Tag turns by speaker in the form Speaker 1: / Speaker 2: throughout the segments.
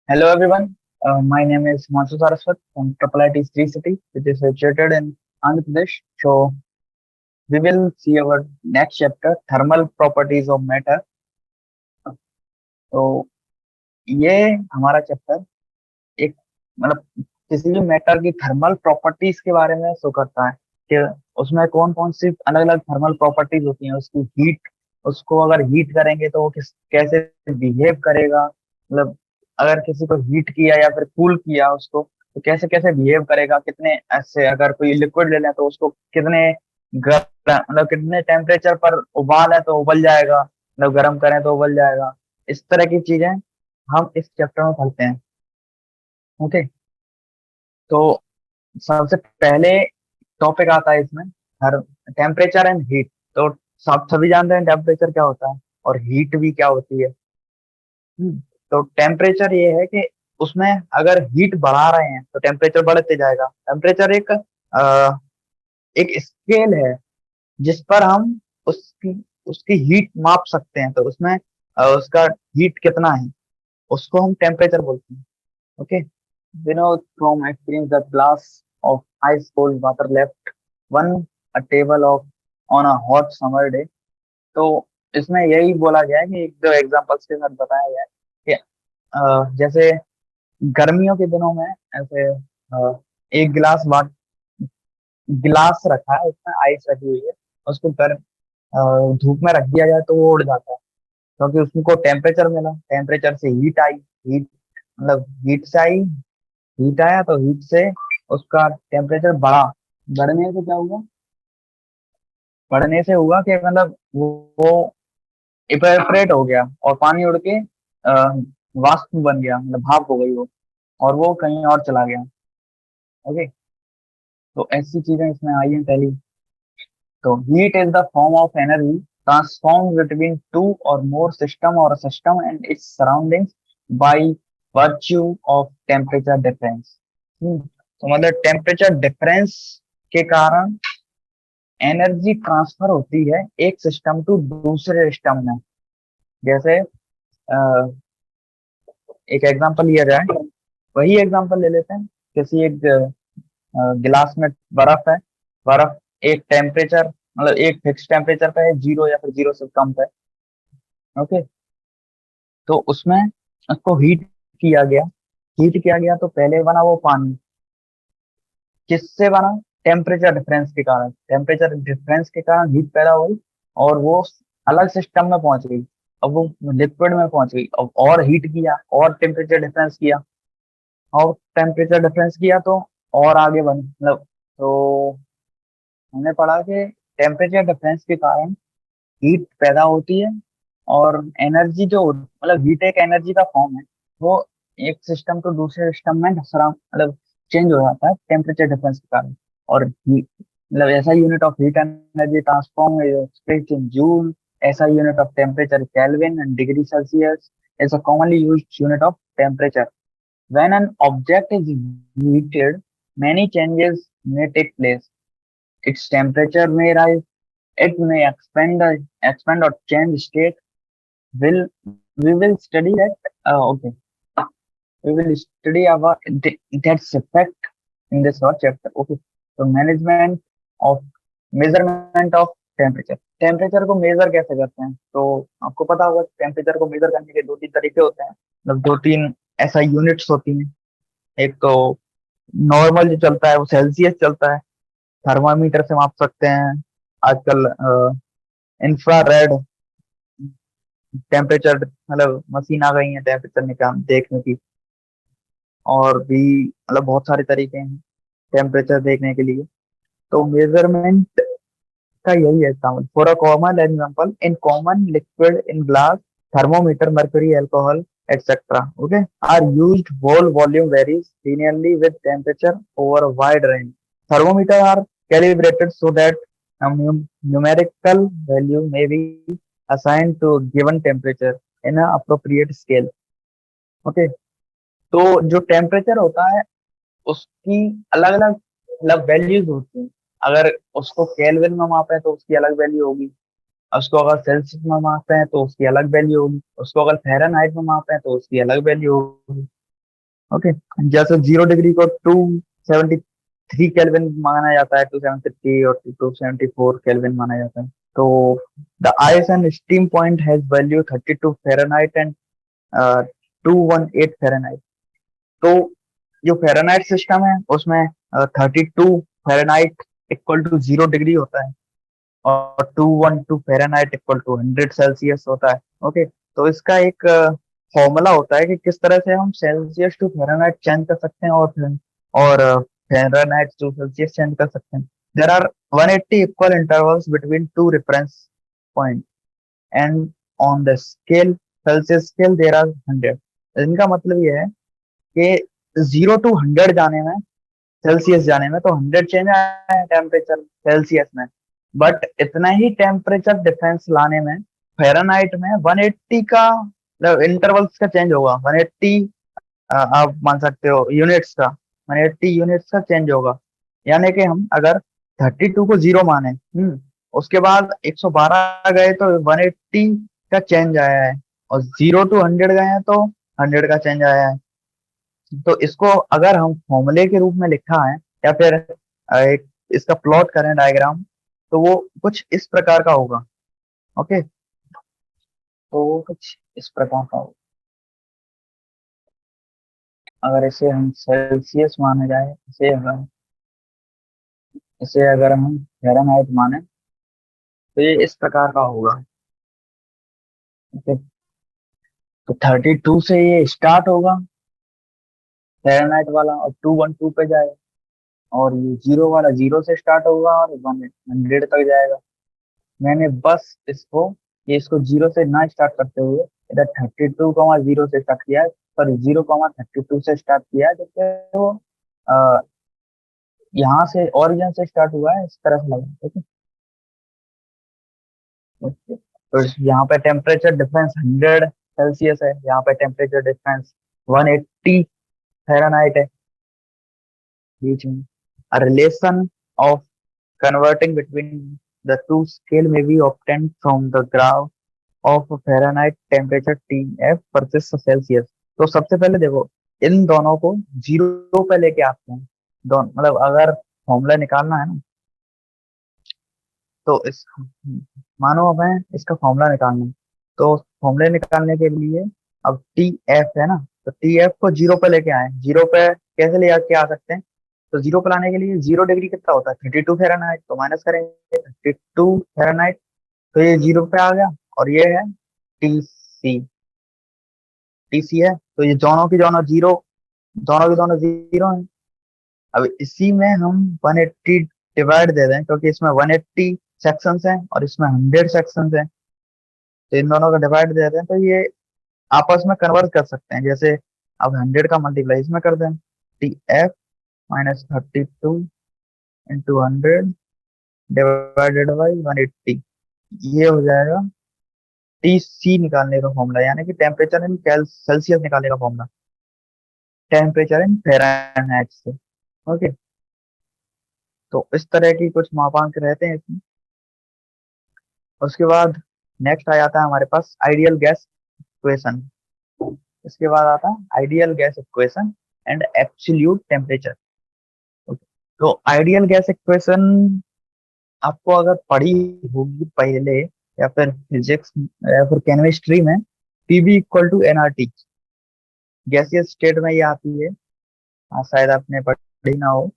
Speaker 1: Hello everyone, my name is Himanshu Saraswat from Triple IT Sri City, which is situated in Andhra Pradesh. So we will see our next chapter, thermal properties of matter. तो ये हमारा chapter एक मतलब किसी भी matter की thermal properties के बारे में शो करता है कि उसमें कौन कौन सी अलग अलग थर्मल प्रॉपर्टीज होती हैं, उसकी हीट, उसको अगर हीट करेंगे तो वो किस कैसे बिहेव करेगा, मतलब अगर किसी को हीट किया या फिर कूल किया उसको तो कैसे कैसे बिहेव करेगा, कितने ऐसे अगर कोई लिक्विड ले लें तो उसको कितने मतलब कितने टेम्परेचर पर उबाल है तो उबल जाएगा, मतलब गर्म करें तो उबल जाएगा। इस तरह की चीजें हम इस चैप्टर में पढ़ते हैं। ओके, तो सबसे पहले टॉपिक आता है इसमें हर टेम्परेचर एंड हीट। तो सब सभी जानते हैं टेम्परेचर क्या होता है और हीट भी क्या होती है। तो टेम्परेचर ये है कि उसमें अगर हीट बढ़ा रहे हैं तो टेम्परेचर बढ़ते जाएगा। टेम्परेचर एक स्केल है जिस पर हम उसकी उसकी हीट माप सकते हैं। तो उसमें उसका हीट कितना है उसको हम टेम्परेचर बोलते हैं। Okay, we know from experience that glass of ice cold water left one a table of on a hot summer day। तो इसमें यही बोला गया है कि एक दो एग्जांपल्स के साथ बताया गया है कि जैसे गर्मियों के दिनों में ऐसे एक गिलास रखा है, उसमें आइस रखी हुई है, उसको धूप में रख दिया जाए तो वो उड़ जाता है क्योंकि उसको टेम्परेचर मिला, टेम्परेचर से हीट आई। हीट मतलब हीट से आई, हीट आया तो हीट से उसका टेम्परेचर बढ़ा। बढ़ने से क्या हुआ, बढ़ने से हुआ कि मतलब वो इवेपोरेट हो गया और पानी उड़ के वाष्प बन गया, मतलब भाप हो गई वो, और वो कहीं और चला गया। ओके, तो ऐसी चीजें इसमें आई हैं पहली। तो heat is the form of energy transform between two और मोर सिस्टम और system and it's surroundings by virtue of temperature difference. तो मतलब टेम्परेचर डिफरेंस के कारण एनर्जी ट्रांसफर होती है एक सिस्टम टू दूसरे सिस्टम में। जैसे एक एग्जांपल लिया जाए, वही एग्जांपल ले लेते हैं। किसी एक गिलास में बर्फ है, बर्फ एक टेम्परेचर मतलब एक फिक्स टेम्परेचर पे है, जीरो या फिर जीरो से कम पे। ओके, तो उसमें उसको हीट किया गया तो पहले बना वो पानी। किससे बना? टेम्परेचर डिफरेंस के कारण, टेम्परेचर डिफरेंस के कारण हीट पैदा हुई और वो अलग सिस्टम में पहुंच गई। अब वो लिक्विड में पहुंच गई, अब और हीट किया और टेम्परेचर डिफरेंस किया, और टेम्परेचर डिफरेंस किया तो और आगे बन मतलब। तो हमने पढ़ा कि टेम्परेचर डिफरेंस के कारण हीट पैदा होती है और एनर्जी जो मतलब हीट एक एनर्जी का फॉर्म है, वो एक सिस्टम टू दूसरे सिस्टम में मतलब चेंज हो जाता है टेम्परेचर डिफरेंस के कारण। और मतलब ऐसा unit of heat energy transform expressed in joule, ऐसा unit of temperature kelvin and degree Celsius is a commonly used unit of temperature. When an object is heated many changes may take place. Its temperature may rise, it may expand or change state. Will we will study that? Okay, we will study about that's effect in this short chapter. Okay, so management of measurement of temperature. Temperature को major कैसे करते हैं? तो आपको पता होगा temperature को major करने के दो तीन तरीके होते हैं, मतलब दो तीन ऐसा यूनिट्स होती हैं। एक तो नॉर्मल जो चलता है वो सेल्सियस चलता है, थर्मामीटर से माप सकते हैं। आजकल इंफ्रारेड टेम्परेचर मतलब मशीन आ गई है टेम्परेचर निकाल देखने की, और भी मतलब बहुत सारे तरीके हैं टेम्परेचर देखने के लिए। तो मेजरमेंट का यही है example. For a common example in common liquid in glass, thermometer, mercury, alcohol, etc. Okay, are used. Whole volume varies linearly with temperature over a wide range. Thermometer are calibrated so that a numerical value may be assigned to a given temperature in an appropriate scale. Okay, तो जो temperature होता है उसकी अलग अलग मतलब values होती हैं। अगर उसको केल्विन में मापे तो उसकी अलग वैल्यू होगी, उसको अगर सेल्सियस में मापते हैं तो उसकी अलग वैल्यू होगी, उसको अगर फ़ारेनहाइट में मापते हैं तो उसकी अलग वैल्यू होगी। ओके, जैसे 0 डिग्री को 273 केल्विन माना जाता है, 273 और 274 केल्विन माना जाता है। तो the ice and steam point has value 32 Fahrenheit and 218 Fahrenheit. तो जो फ़ारेनहाइट सिस्टम है उसमें 32 फ़ारेनहाइट इक्वल टू 0 डिग्री होता है और 212 फ़ारेनहाइट इक्वल टू 100 सेल्सियस होता है। ओके, तो इसका एक फॉर्मूला होता है कि किस तरह से हम सेल्सियस टू फ़ारेनहाइट चेंज कर सकते हैं और फ़ारेनहाइट टू सेल्सियस चेंज कर सकते हैं। There are 180 equal intervals between two reference point and on the scale Celsius scale there are 100। इनका मतलब ये है कि 0 to 100 जाने में, सेल्सियस जाने में तो 100 चेंज आया है टेम्परेचर सेल्सियस में, बट इतना ही टेम्परेचर डिफरेंस लाने में फ़ारेनहाइट में 180 का इंटरवल्स का चेंज होगा। 180 आप मान सकते हो यूनिट्स का, 180 यूनिट्स का चेंज होगा। यानी कि हम अगर 32 को 0 माने, उसके बाद 112 गए तो 180 का चेंज आया है, और 0 to 100 गए हैं तो 100 का चेंज आया है। तो इसको अगर हम फॉर्मूले के रूप में लिखा है या फिर एक इसका प्लॉट करें डायग्राम, तो वो कुछ इस प्रकार का होगा। ओके, तो वो कुछ इस प्रकार का होगा। अगर इसे हम सेल्सियस माने जाए, इसे अगर हम फ़ारेनहाइट माने तो ये इस प्रकार का होगा। ओके, तो 32 से ये स्टार्ट होगा फ़ारेनहाइट वाला और 212 पे जाएगा, और ये 0 वाला 0 से स्टार्ट होगा और 100 तक जाएगा। मैंने बस इसको 0 से ना स्टार्ट करते हुए इधर 32 0 से स्टार्ट किया है, सॉरी 0 32 से स्टार्ट किया है, जैसे वो अ, यहाँ से ओरिजिन से स्टार्ट हुआ है, इस तरह से लगा। ठीक है, ओके। तो यहाँ पे टेम्परेचर डिफरेंस 100 सेल्सियस है, यहाँ पे टेम्परेचर डिफरेंस 180 फ़ारेनहाइट है बीच में। A relation of converting between the two scale may be obtained from the graph of Fahrenheit temperature TF versus Celsius। तो सबसे पहले देखो, इन दोनों को 0 पे लेके आते हैं। दोनों मतलब अगर फॉर्मूला निकालना है ना, तो इस मानो हमें इसका फॉर्मूला निकालना है, तो फॉर्मूले निकालने के लिए अब टी एफ है ना, तो टी एफ को 0 पे लेके आए। 0 पे कैसे ले आके आ सकते हैं? तो 0 पे लाने के लिए 0 डिग्री कितना होता है? 32 फ़ारेनहाइट, तो माइनस करेंगे 32 फ़ारेनहाइट, तो ये 0 पे आ गया। और ये है टी सी, टी सी है, तो ये दोनों की दोनों जीरो, दोनों की दोनों जीरो है। अब इसी में हम 180 डिवाइड दे दें, क्योंकि इसमें 180 सेक्शंस हैं और इसमें 100 सेक्शंस हैं, तो इन दोनों का डिवाइड दे दें तो ये आपस में कन्वर्ट कर सकते हैं। जैसे अब 100 का मल्टीप्लाई इसमें कर दें, T F minus 32 into 100 divided by 180, ये हो जाएगा टी सी निकालने का फॉर्मूला, यानी कि टेम्परेचर इन सेल्सियस निकालने का फॉर्मूला, टेम्परेचर इन फ़ारेनहाइट से। ओके, तो इस तरह की कुछ मापांक रहते हैं इसमें। उसके बाद नेक्स्ट आ जाता है हमारे पास आइडियल गैस इक्वेशन। इसके बाद आता है ideal gas equation and absolute temperature. तो आइडियल गैस इक्वेशन आपको अगर पढ़ी होगी पहले, या फिर फिजिक्स या फिर केमिस्ट्री में, PV equal to NRT, gaseous state में ये आती है। शायद आपने पढ़ी ना हो,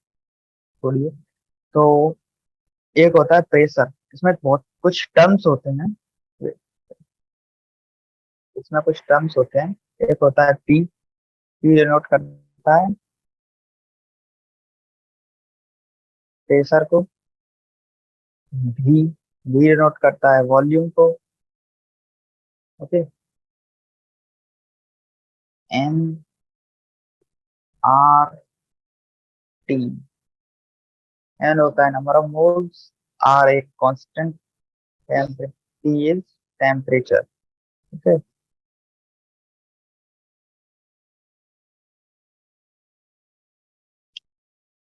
Speaker 1: थोड़ी। तो एक होता है प्रेशर, इसमें बहुत कुछ टर्म्स होते हैं, इसमें कुछ टर्म्स होते हैं। एक होता है पी, पी डिनोट करता है प्रेशर को। भी, भी डिनोट करता है वॉल्यूम को। Okay, N R T, N होता है नंबर ऑफ मोल्स, आर एक constant, T is temperature. Okay,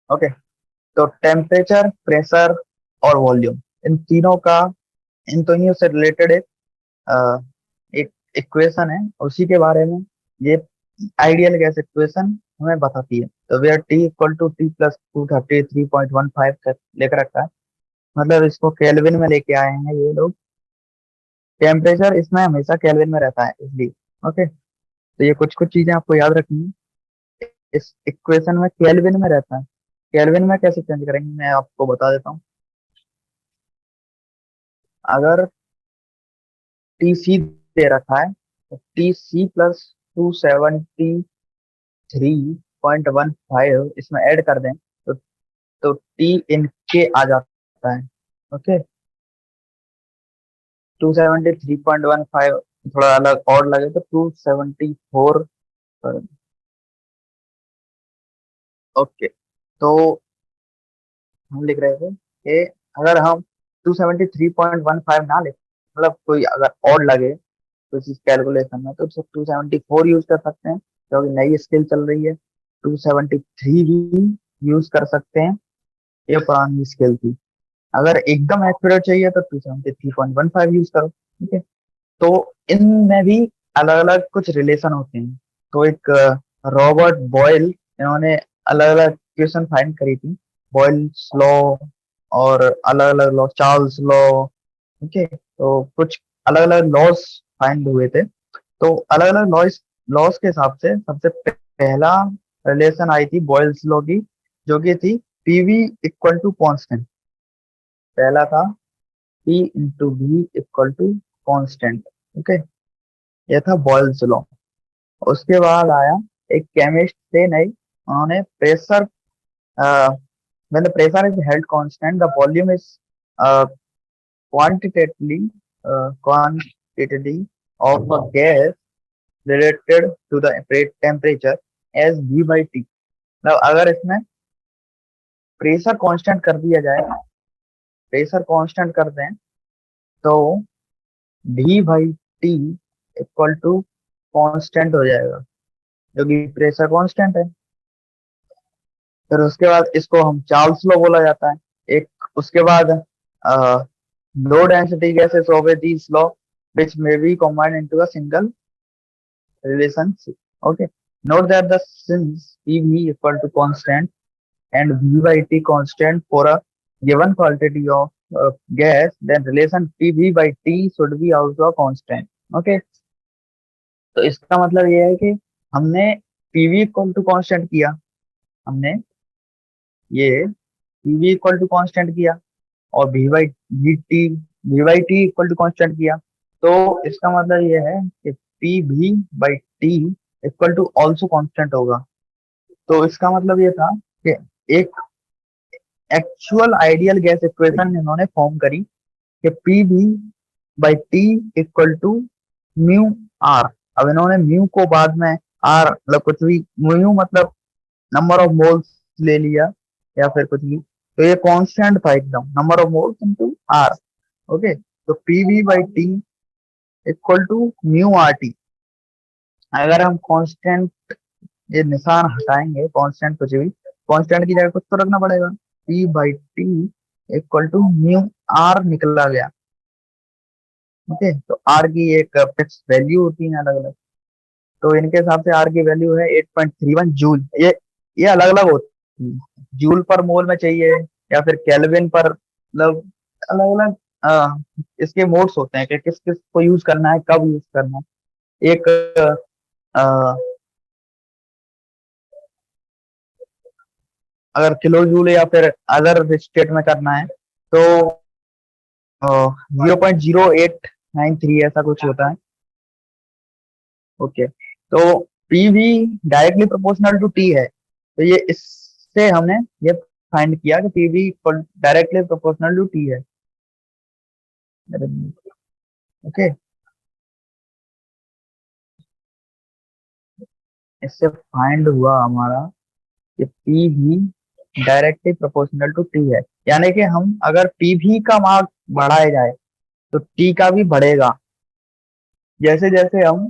Speaker 1: okay. तो टेम्परेचर, प्रेशर और वॉल्यूम, इन तीनों का, इन तीनों से रिलेटेड एक इक्वेशन है, उसी के बारे में ये आइडियल गैस इक्वेशन हमें बताती है। तो where T equal to T plus 233.15 लेकर रखा है, मतलब इसको केल्विन में लेके आए हैं ये लोग। टेम्परेचर इसमें हमेशा केल्विन में रहता है इसलिए। ओके, तो ये कुछ कुछ चीजें आपको याद रखनी है। इस इक्वेशन में केल्विन में रहता है, केल्विन में कैसे चेंज करेंगे मैं आपको बता देता हूँ। अगर टी सी दे रखा है तो टी सी प्लस 273.15 इसमें ऐड कर दें तो टी इन के आ जाता है। ओके, 273.15 थोड़ा अलग और लगे तो 274। ओके, तो हम लिख रहे थे कि अगर हम 273.15 ना ले, मतलब कोई अगर और लगे तो इस कैलकुलेशन में, तो 274 यूज कर सकते हैं क्योंकि नई स्केल चल रही है। 273 भी यूज कर सकते हैं, ये पुरानी स्केल थी। अगर एकदम एक्यूरेट चाहिए तो 273.15 यूज करो। ठीक है, तो इनमें भी अलग अलग कुछ रिलेशन होते हैं। तो एक रॉबर्ट बॉयल, इन्होंने अलग अलग इक्वेशन फाइंड करी थी, बॉयल्स लॉ और अलग अलग लॉ, चार्ल्स लॉ। ठीक है, तो कुछ अलग अलग लॉस फाइंड हुए थे। तो अलग अलग लॉस लॉस के हिसाब से सबसे पहला रिलेशन आई थी बॉयल्स लॉ की, जो कि थी पीवी इक्वल टू कांस्टेंट। पहला था P into V equal to constant. Okay, ये था बॉयल्स लॉ। उसके बाद आया एक केमिस्ट थे नई, उन्होंने pressure, when the pressure is held constant, the volume is uh, quantitatively quantity of a gas related to the temperature as V by T। मतलब अगर इसमें प्रेशर कांस्टेंट कर दिया जाए, प्रेशर कांस्टेंट कर दें तो V by T equal to constant हो जाएगा, जो कि प्रेशर कांस्टेंट है। फिर उसके बाद इसको हम चार्ल्स लॉ बोला जाता है। एक उसके बाद low density gases obey this law which may be combined into a single relationship। Okay, note that the since PV equal to constant and V by T constant for a given quantity of gas, then relation PV by T should be also a constant। Okay, तो इसका मतलब ये है कि हमने PV equal to constant किया, हमने ये PV इक्वल टू कांस्टेंट किया और V by T equal to constant किया। तो इसका मतलब ये है कि P V by T equal to also constant होगा। तो इसका मतलब ये था कि एक एक्चुअल आइडियल गैस इक्वेशन इन्होंने फॉर्म करी कि P V by T equal to mu R. अब इन्होंने म्यू को बाद में आर, मतलब कुछ भी, म्यू मतलब नंबर ऑफ मोल्स ले लिया या फिर कुछ भी, तो ये कांस्टेंट था एकदम, number of moles into R. Okay, तो PV by T equal to mu R T. अगर हम कांस्टेंट, ये निशान हटाएंगे, कांस्टेंट कुछ भी, कांस्टेंट की जगह कुछ तो रखना पड़ेगा। P by T equal to mu R निकला गया। ओके, तो आर की एक फिक्स वैल्यू होती है अलग अलग, तो इनके हिसाब से आर की वैल्यू है 8.31 जूल। ये अलग अलग होती है, जूल पर मोल में चाहिए या फिर केल्विन पर, मतलब अलग अलग इसके मोड्स होते हैं कि किस किस को यूज करना है, कब यूज करना है। एक अ, अगर किलो जूल या फिर अदर स्टेट में करना है तो 0.0893 ऐसा कुछ होता है। ओके, तो PV directly proportional to T है, तो ये इससे हमने ये फाइंड किया कि PV directly proportional to T है। ओके, इससे फाइंड हुआ हमारा कि PV directly proportional to T है, यानी कि हम अगर पीवी का मान बढ़ाया जाए तो टी का भी बढ़ेगा। जैसे जैसे हम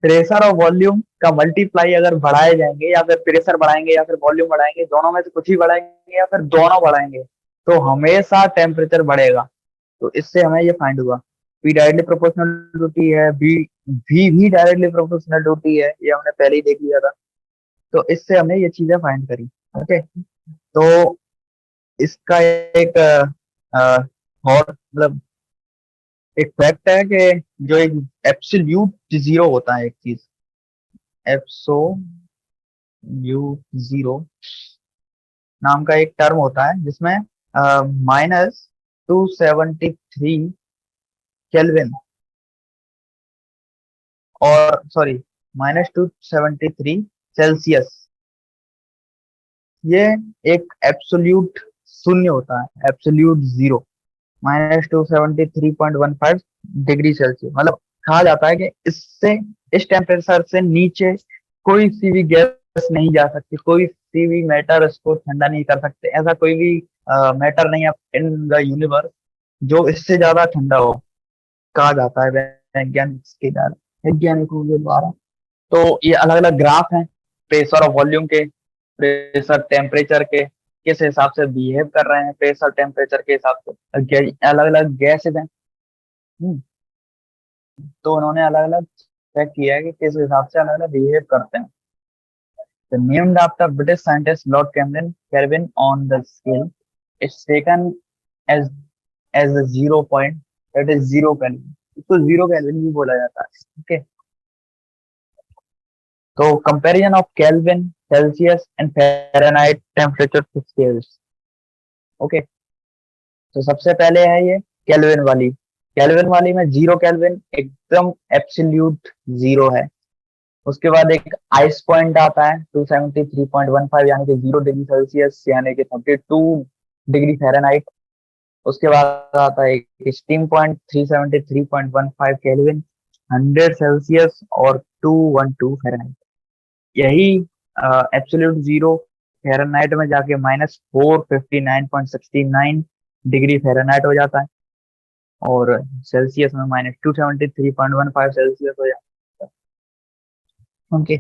Speaker 1: प्रेशर और वॉल्यूम का मल्टीप्लाई अगर बढ़ाए जाएंगे, या फिर प्रेशर बढ़ाएंगे या फिर वॉल्यूम बढ़ाएंगे, दोनों में से कुछ ही बढ़ाएंगे या फिर दोनों बढ़ाएंगे, तो हमेशा टेम्परेचर बढ़ेगा। तो इससे हमें ये फाइंड हुआ P directly proportional to T है, वी वी भी डायरेक्टली प्रोपोर्शनल टू टी है, ये हमने पहले ही देख लिया था। तो इससे हमने ये चीजें फाइंड करी। ओके, तो इसका एक और मतलब एक फैक्ट है कि जो एक एब्सोल्यूट जीरो होता है, एक चीज एब्सोल्यूट जीरो नाम का एक टर्म होता है जिसमें -273 केल्विन और सॉरी -273 सेल्सियस, ये एक एब्सोल्यूट शून्य होता है, एब्सोल्यूट जीरो, -273.15 डिग्री सेल्सियस। मतलब कहा जाता है कि इससे, इस टेम्परेचर से नीचे कोई सी भी गैस नहीं जा सकती, कोई सी भी मैटर इसको ठंडा नहीं कर सकते, ऐसा कोई भी मैटर नहीं है इन द यूनिवर्स जो इससे ज्यादा ठंडा हो, कहा जाता है वैज्ञानिकों के द्वारा। तो ये अलग अलग ग्राफ हैं प्रेशर और वॉल्यूम के, प्रेशर टेम्परेचर के किस हिसाब से बिहेव कर रहे हैं, प्रेशर टेम्परेचर के हिसाब से अलग अलग गैसेज हैं। हम्म, तो उन्होंने अलग अलग चेक किया है कि किस हिसाब से अलग अलग बिहेव करते हैं। तो named after British scientist Lord Cameron Kelvin on the scale it's taken as as a zero point, that is zero Kelvin, इसको जीरो केल्विन भी बोला जाता है। ओके, तो comparison of Kelvin, Celsius and Fahrenheit temperature scales. Okay, तो सबसे पहले है ये केल्विन वाली। केल्विन वाली में जीरो केल्विन एकदम एब्सोल्यूट जीरो है। उसके बाद एक आइस पॉइंट आता है 273.15 यानी कि 0 डिग्री सेल्सियस यानी कि 32 डिग्री फ़ारेनहाइट। उसके बाद आता है एक स्टीम पॉइंट 373.15 केल्विन, 100 सेल्सियस और 212 फ़ारेनहाइट। यही एब्सोल्यूट जीरो फ़ारेनहाइट में जाके -459.69 डिग्री फ़ारेनहाइट हो जाता है, और सेल्सियस में -273.15 सेल्सियस हो जाता है। Okay,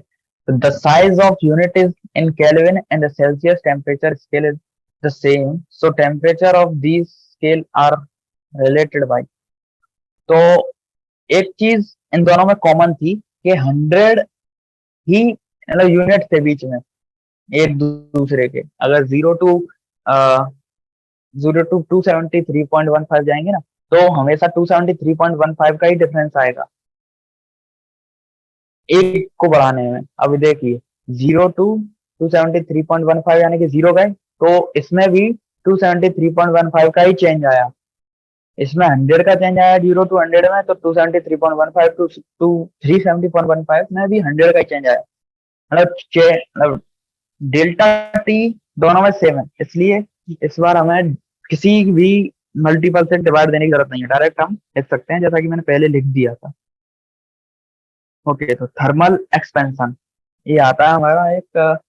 Speaker 1: the size of unit is in Kelvin and the Celsius temperature scale is the same, so temperature of these scale are related by. तो एक चीज इन दोनों में कॉमन थी कि 100 ही मतलब यूनिट थे बीच में एक दूसरे के। अगर 0 टू 273.15 जाएंगे ना, तो हमेशा 273.15 का ही डिफरेंस आएगा एक को बढ़ाने में। अभी देखिए 0 टू 273.15 यानी कि जीरो गए, तो इसमें भी 273.15 का ही चेंज आया। इसमें 100 का चेंज आया 0 टू 100 में, तो 273.15 टू 370.15 में भी 100 का ही चेंज आया। मतलब डेल्टा टी दोनों में सेम है, इसलिए इस बार हमें किसी भी मल्टीपल से डिवाइड देने की जरूरत नहीं है, डायरेक्ट हम लिख सकते हैं जैसा कि मैंने पहले लिख दिया था। ओके, तो थर्मल एक्सपेंशन ये आता है हमारा एक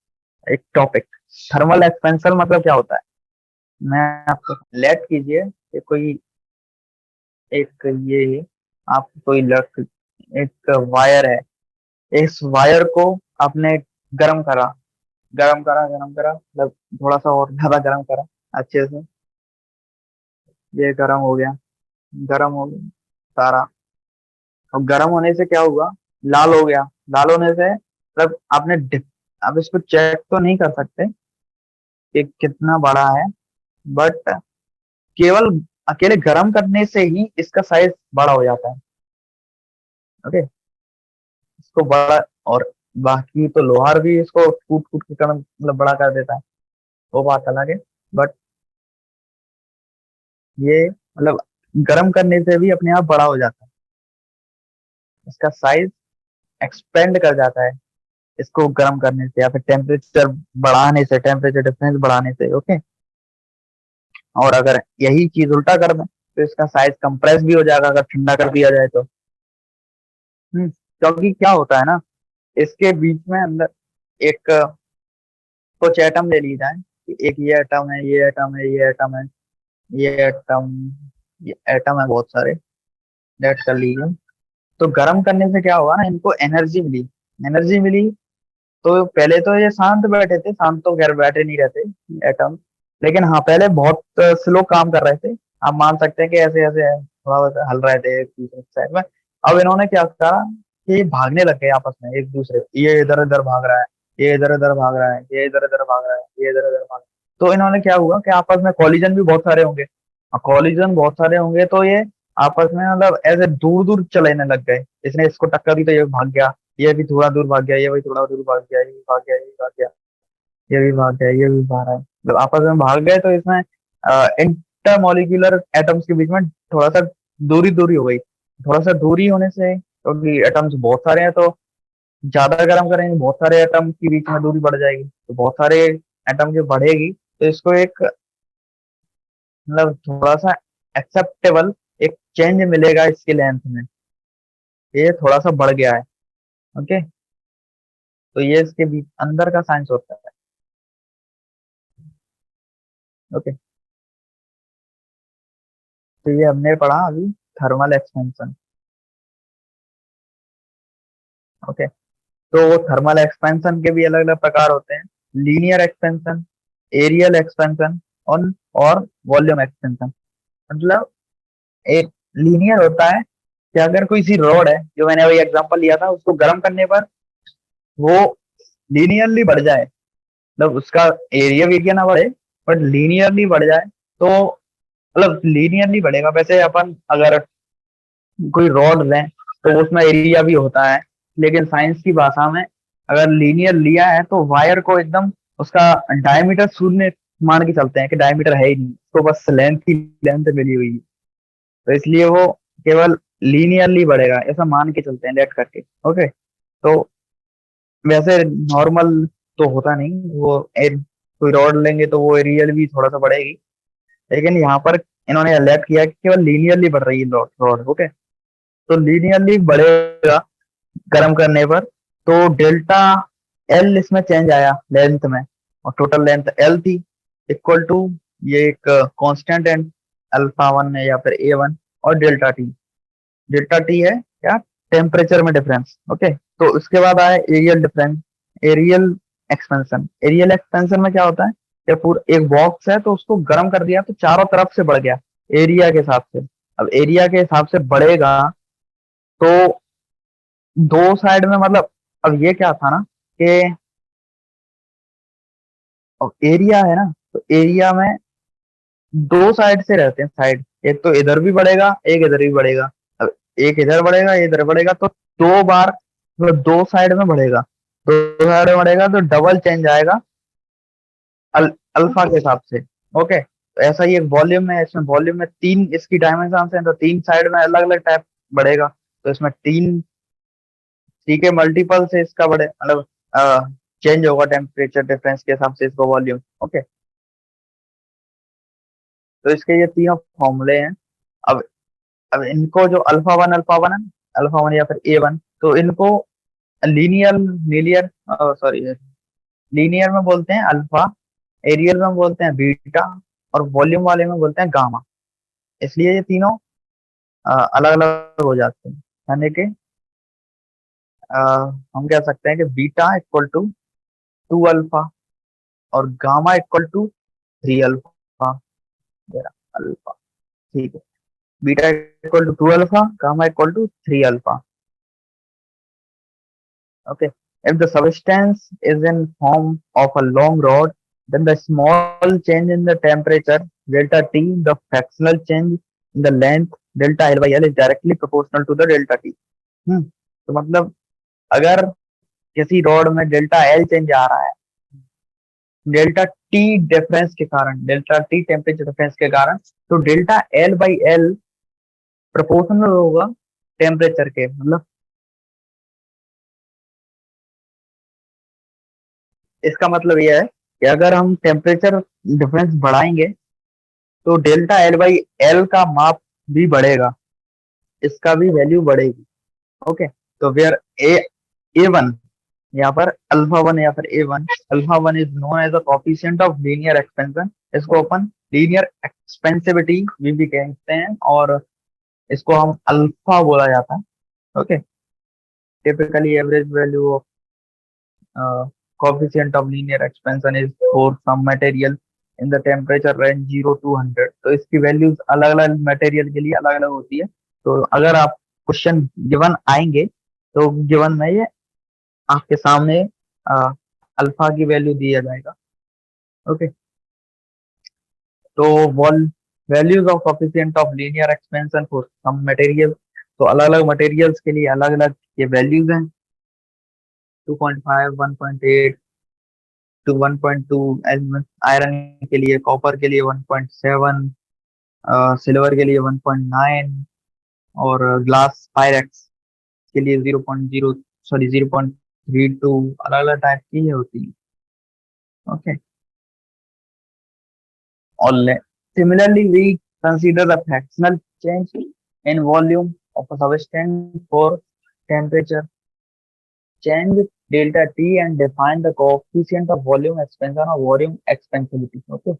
Speaker 1: एक टॉपिक। थर्मल एक्सपेंशन मतलब क्या होता है, मैं आपको लेट कीजिए कि कोई एक ये आप कोई लक एक वायर है, इस वायर को आपने गर्म करा, गर्म करा मतलब थोड़ा सा और ज्यादा गर्म करा अच्छे से, ये गर्म हो गया, गर्म हो गया सारा। और गर्म होने से क्या हुआ, लाल हो गया। लाल होने से मतलब आप इसको चेक तो नहीं कर सकते कि कितना बड़ा है, बट केवल अकेले गर्म करने से ही इसका साइज बड़ा हो जाता है। ओके, इसको बड़ा, और बाकी तो लोहार भी इसको कूट कूट के मतलब बड़ा कर देता है, वो बात अलग है। बट ये मतलब गर्म करने से भी अपने आप बड़ा हो जाता है, इसका साइज एक्सपेंड कर जाता है इसको गर्म करने से या फिर टेम्परेचर बढ़ाने से, टेम्परेचर डिफरेंस बढ़ाने से। ओके, और अगर यही चीज उल्टा कर दें तो इसका साइज कंप्रेस भी हो जाएगा अगर ठंडा कर दिया जाए तो। क्योंकि क्या होता है ना, इसके बीच में अंदर एक कुछ एटम ले ली जाए, एक ये एटम है, ये एटम है, ये एटम है, ये एटम, ये एटम है बहुत सारे, डेट कर लीजिए। तो गर्म करने से क्या हुआ ना, इनको एनर्जी मिली, एनर्जी मिली। तो पहले तो ये शांत बैठे थे, शांत तो खैर बैठे नहीं रहते एटम, लेकिन हाँ पहले बहुत स्लो काम कर रहे थे। आप मान सकते हैं कि ऐसे ऐसे थोड़ा बहुत हल रहे थे एक दूसरे साइड में। अब इन्होंने क्या करा कि भागने लग गए आपस में एक दूसरे, ये इधर इधर भाग रहा है, ये इधर उधर भाग रहा है, ये इधर उधर भाग रहा है, ये इधर उधर भाग रहा है। तो इन्होंने क्या हुआ कि आपस में कॉलिजन भी बहुत सारे होंगे, और कॉलिजन बहुत सारे होंगे तो ये आपस में मतलब ऐसे दूर दूर चलेने लग गए। इसने इसको टक्कर दी तो ये भाग गया, ये भी थोड़ा दूर भाग गया, ये भी थोड़ा दूर भाग गया, ये भी भाग गया, ये भी भाग गया, ये भी भाग गया, ये भी भाग रहा है। जब आपस में भाग गए तो इसमें इंटरमोलिक्यूलर एटम्स के बीच में थोड़ा सा दूरी दूरी हो गई। थोड़ा सा दूरी होने से, क्योंकि एटम्स बहुत सारे हैं तो ज्यादा गर्म करेंगे, बहुत सारे एटम के बीच में दूरी बढ़ जाएगी, तो बहुत सारे एटम की बढ़ेगी तो इसको एक मतलब थोड़ा सा एक्सेप्टेबल एक चेंज मिलेगा इसके लेंथ में, ये थोड़ा सा बढ़ गया है। ओके, तो ये इसके बीच अंदर का साइंस होता है। ओके, तो ये हमने पढ़ा अभी थर्मल एक्सपेंशन। ओके, तो थर्मल एक्सपेंशन के भी अलग अलग प्रकार होते हैं, लीनियर एक्सपेंशन, एरियल एक्सपेंशन और वॉल्यूम एक्सपेंशन। मतलब एक लीनियर होता है कि अगर कोई सी रॉड है, जो मैंने अभी एग्जांपल लिया था, उसको गर्म करने पर वो लीनियरली बढ़ जाए, मतलब उसका एरिया एरिया ना बढ़े बट लीनियरली बढ़ जाए, तो मतलब लीनियरली बढ़ेगा। वैसे अपन अगर कोई रॉड लें तो उसमें एरिया भी होता है, लेकिन साइंस की भाषा में अगर लीनियर लिया है तो वायर को एकदम उसका डायमीटर शून्य मान के चलते हैं कि डायमीटर है ही नहीं, उसको बस लेंथ ही लेंथ मिली हुई है, तो इसलिए वो केवल लीनियरली बढ़ेगा, ऐसा मान के चलते हैं लेट करके। ओके, तो वैसे नॉर्मल तो होता नहीं वो, कोई रॉड लेंगे तो वो रियल भी थोड़ा सा बढ़ेगी, लेकिन यहाँ पर इन्होंने लेट किया कि केवल लीनियरली बढ़ रही है रॉड। ओके, तो लीनियरली बढ़ेगा गर्म करने पर, तो डेल्टा एल इसमें चेंज आया लेंथ में, और टोटल लेंथ एल थी इक्वल टू ये एक कांस्टेंट एंड अल्फा वन है या फिर ए वन, और डेल्टा टी। डेल्टा टी है क्या, टेम्परेचर में डिफरेंस। ओके, तो उसके बाद आया areal difference, areal expansion. Areal expansion में क्या होता है कि पूरा एक बॉक्स है तो उसको गर्म कर दिया तो चारों तरफ से बढ़ गया एरिया के हिसाब से। अब एरिया के हिसाब से बढ़ेगा तो दो साइड में मतलब, अब ये क्या था ना कि अब एरिया है ना, तो एरिया में दो साइड से रहते हैं साइड, एक तो इधर भी बढ़ेगा एक इधर भी बढ़ेगा। अब एक इधर बढ़ेगा एक इधर बढ़ेगा तो दो बार मतलब दो साइड में बढ़ेगा, दो साइड में बढ़ेगा तो डबल चेंज आएगा अल्फा के हिसाब से। ओके, तो ऐसा ही एक वॉल्यूम में, इसमें वॉल्यूम में तीन इसकी डायमेंशन है तो तीन साइड में अलग अलग टाइप बढ़ेगा, तो इसमें तीन टी के मल्टीपल से इसका बढ़े मतलब चेंज होगा टेम्परेचर डिफरेंस के हिसाब से इसका वॉल्यूम। ओके, तो इसके ये तीनों फॉर्मूले हैं। अब अब इनको जो अल्फा वन है, अल्फा वन या फिर ए वन, तो इनको लीनियर लीनियर सॉरी लीनियर में बोलते हैं अल्फा, एरियल में बोलते हैं बीटा, और वॉल्यूम वाले में बोलते हैं गामा। इसलिए ये तीनों अलग अलग हो जाते हैं, यानी कि अ, हम कह सकते हैं कि beta equal to two alpha और gamma equal to three alpha. Alpha, ठीक है, beta equal to two alpha, gamma equal to three alpha. Okay. If the substance is in form of a long rod, then the small change in the temperature delta T, the fractional change in the length delta L by L is directly proportional to the delta T. तो मतलब अगर किसी rod में delta L change आ रहा है, delta T difference के कारण, delta T temperature difference के कारण, तो delta L by L proportional होगा टेम्परेचर के। मतलब इसका मतलब यह है कि अगर हम टेम्परेचर डिफरेंस बढ़ाएंगे तो डेल्टा एल बाई एल का माप भी बढ़ेगा, इसका भी वैल्यू बढ़ेगी। ओके, तो वेयर ए ए वन, यहाँ पर अल्फा वन या फिर A one, alpha one is known as a coefficient of linear expansion, इसको अपन लीनियर एक्सपेंसिविटी भी कहते हैं, और इसको हम अल्फा बोला जाता है। Okay, typically average value of coefficient of linear expansion is for some material in the temperature range 0 to 100। तो इसकी वैल्यूज अलग अलग मटेरियल के लिए अलग अलग होती है। तो अगर आप क्वेश्चन गिवन आएंगे तो गिवन में ये आपके सामने अल्फा की वैल्यू दिया जाएगा। ओके, तो values of coefficient of linear expansion for some material, तो अलग अलग मटेरियल्स के लिए अलग अलग ये वैल्यूज हैं। 2.5, 1.8 टू 1.2, आयरन के लिए, कॉपर के लिए 1.7, सिल्वर के लिए 1.9, और ग्लास पायरेक्स के लिए 0.0, सॉरी 0.32, अलग अलग टाइप की ये होती है। ओके, और similarly we consider the fractional change in volume of a substance for temperature change delta T and define the coefficient of volume expansion or volume expansibility. Okay.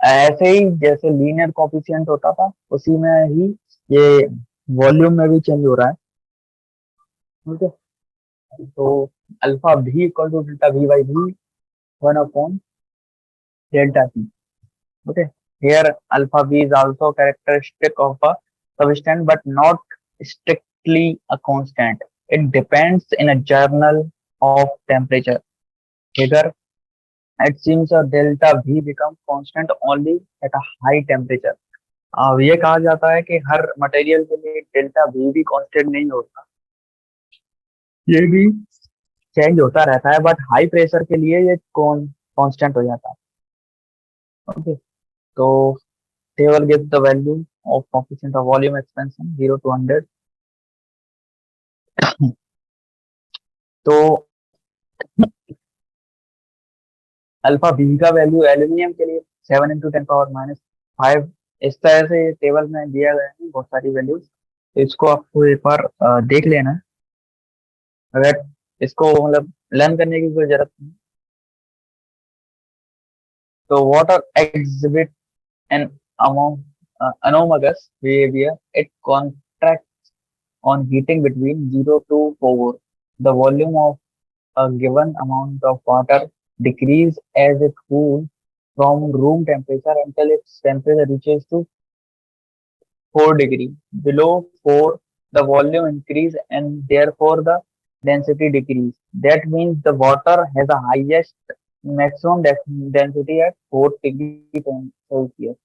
Speaker 1: ऐसे ही जैसे लीनियर कोफिशिएंट होता था उसी में ही ये वॉल्यूम में भी चेंज हो रहा है। ओके, तो अल्फा भी equal to delta V by V 1 upon delta T. Okay, here alpha v is also characteristic of a substance but not strictly a constant. It depends in a journal of temperature. Here it seems a delta v become constant only at a high temperature. अब ये कहा जाता है कि हर material के लिए delta we भी constant नहीं होता, ये भी चेंज होता रहता है, बट हाई प्रेशर के लिए ये कांस्टेंट हो जाता है। ओके, तो table gives the value of coefficient of volume expansion 0 to 100। तो अल्फा बी का वैल्यू एल्यूमिनियम के लिए 7 × 10⁻⁵। इस तरह से टेबल में दिया गया है बहुत सारी वैल्यूज, तो इसको आपको एक बार देख लेना है। अगर इसको मतलब लर्न करने की कोई जरूरत नहीं। तो water exhibit an anomalous behavior. It contracts on heating between 0 to 4. The volume of a given amount of water decrease as it cools from room temperature until its temperature reaches to 4 degree. Below 4, the volume increase and therefore the density decrease. That means the water has the highest maximum density at 4 degree Celsius.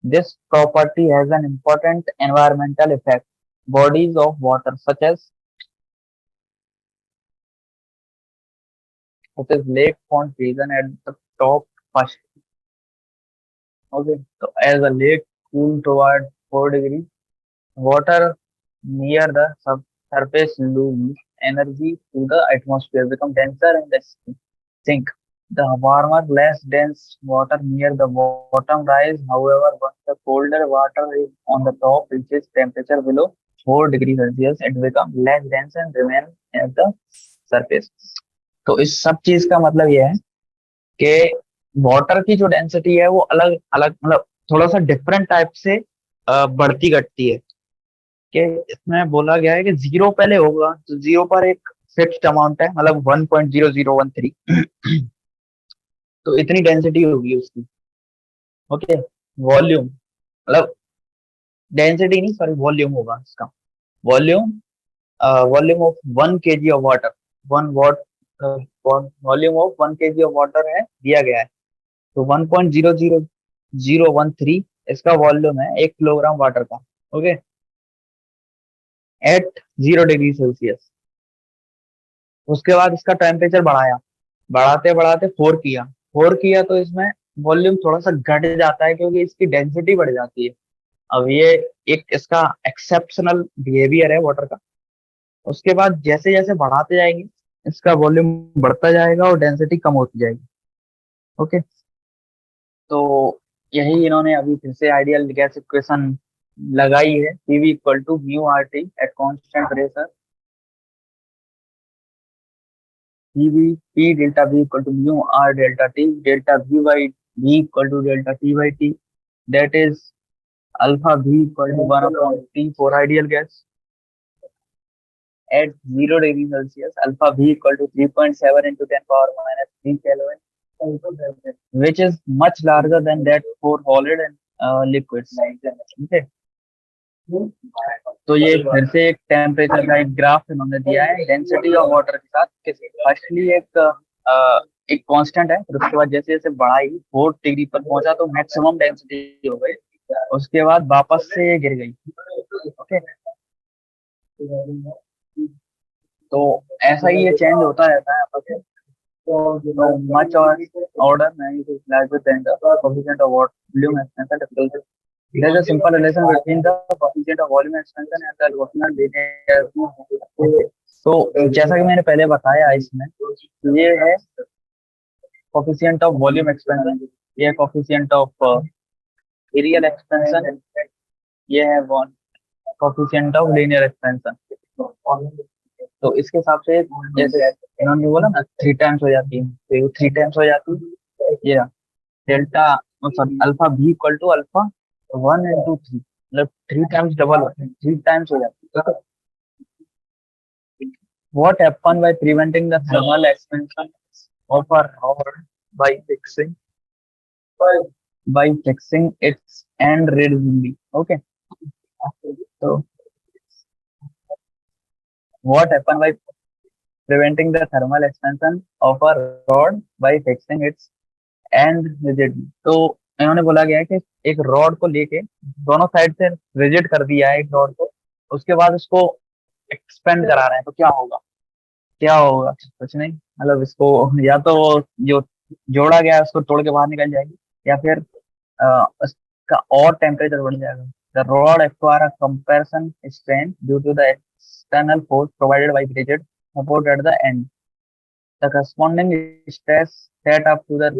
Speaker 1: This property has an important environmental effect. Bodies of water such as lake pond region at the top first. Okay, so as the lake cool toward 4 degrees, water near the surface lose energy to the atmosphere, become denser and sink. The warmer, less dense water near the bottom rise. However, once the colder water is on the top reaches temperature below 4 degrees Celsius, it becomes less dense and remain at the surface. तो इस सब चीज का मतलब यह है कि water की जो डेंसिटी है वो अलग अलग मतलब थोड़ा सा डिफरेंट टाइप से बढ़ती घटती है। कि इसमें बोला गया है कि जीरो पहले होगा तो जीरो पर एक फिक्स्ड अमाउंट है, मतलब 1.0013 तो इतनी डेंसिटी होगी उसकी। ओके, वॉल्यूम मतलब डेंसिटी नहीं, सॉरी वॉल्यूम होगा इसका। Volume volume of 1 kg of water, 1 what volume of 1 kg of water है दिया गया है, तो 1.00013 इसका वॉल्यूम है 1 किलोग्राम वाटर का। Okay, at 0 degree Celsius. उसके बाद इसका टेम्परेचर बढ़ाया, बढ़ाते बढ़ाते 4 किया तो इसमें वॉल्यूम थोड़ा सा घट जाता है क्योंकि इसकी डेंसिटी बढ़ जाती है। अब ये एक इसका एक्सेप्शनल बिहेवियर है वाटर का। उसके बाद जैसे जैसे बढ़ाते जाएंगे इसका वॉल्यूम बढ़ता जाएगा और डेंसिटी कम होती जाएगी। ओके, तो यही इन्होंने अभी फिर से आइडियल गैस इक्वेशन लगाई है, PV equal to mu R T at constant pressure. PV P delta V equal to mu R delta V by V equal to delta T by T, that is alpha V equal to 1/T for ideal gas at 0 degree Celsius. Alpha V equal to 3.7 into 10⁻³ Kelvin, which is much larger than that for solid and liquids. Okay. तो ये फिर से एक temperature का एक graph इन्होंने दिया है डेंसिटी ऑफ वाटर के साथ। फर्स्टली एक कांस्टेंट है, फिर उसके बाद जैसे जैसे बढ़ाई 4 डिग्री पर पहुंचा तो मैक्सिमम डेंसिटी हो गई, उसके बाद वापस से ये गिर गई। ओके, तो ऐसा ही ये चेंज होता रहता है यहाँ पर। तो much or order magnitude larger than the coefficient of volume expansion difficulty. There is a simple relation between the coefficient of volume expansion and the rotational linear. तो जैसा कि मैंने पहले बताया इसमें, ये है coefficient of volume expansion, ये है coefficient of areal expansion, ये है coefficient of linear expansion। तो इसके हिसाब से जैसे इन्होंने बोला ना 3 टाइम्स हो जाती है, तो ये 3 टाइम्स हो जाती है। ये डेल्टा सॉरी अल्फा भी इक्वल टू अल्फा 1 into 3, मतलब 3 टाइम्स डबल होता है, 3 टाइम्स हो जाती है। What happen by preventing the thermal expansion of a rod by fixing its end rigidly? Okay, so what happen by preventing the thermal expansion of a rod by fixing its end rigidly? तो इन्होंने बोला गया है कि एक rod को लेके दोनों साइड से रिजिड कर दिया है एक रॉड को, उसके बाद उसको एक्सपेंड करा रहे हैं, तो क्या होगा? क्या होगा? कुछ नहीं, मतलब इसको या तो जो जोड़ा गया है उसको तोड़ के बाहर निकल जाएगी, या फिर उसका और टेम्परेचर बढ़ जाएगा। The rod acquire a compression strain due to the external force provided by rigid support at the end. The corresponding stress set up to the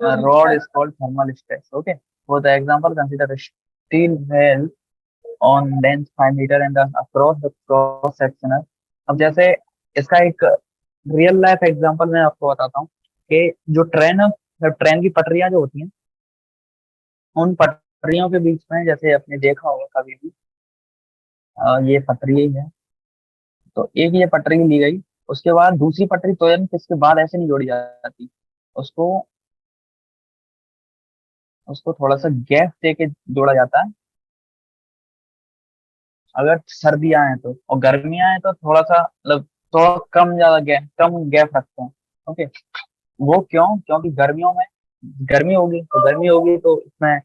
Speaker 1: rod is called thermal stress. Okay. For the example, consider a steel rail on length 5 meter and across the cross sectional. अब जैसे इसका एक real life example मैं आपको बताता हूँ कि जो ट्रेन की पटरियां जो होती हैं, उन पटरियों के बीच में जैसे आपने देखा होगा कभी भी, ये पटरी ही है, तो एक ये पटरी ली गई, उसके बाद दूसरी पटरी तुरंत इसके बाद ऐसे नहीं जोड़ी जाती, उसको उसको थोड़ा सा गैप दे के जोड़ा जाता है। अगर सर्दियां हैं तो, और गर्मियां हैं तो थोड़ा सा मतलब थोड़ा कम गैप रखते हैं। ओके, वो क्यों? क्योंकि गर्मियों में गर्मी होगी तो इसमें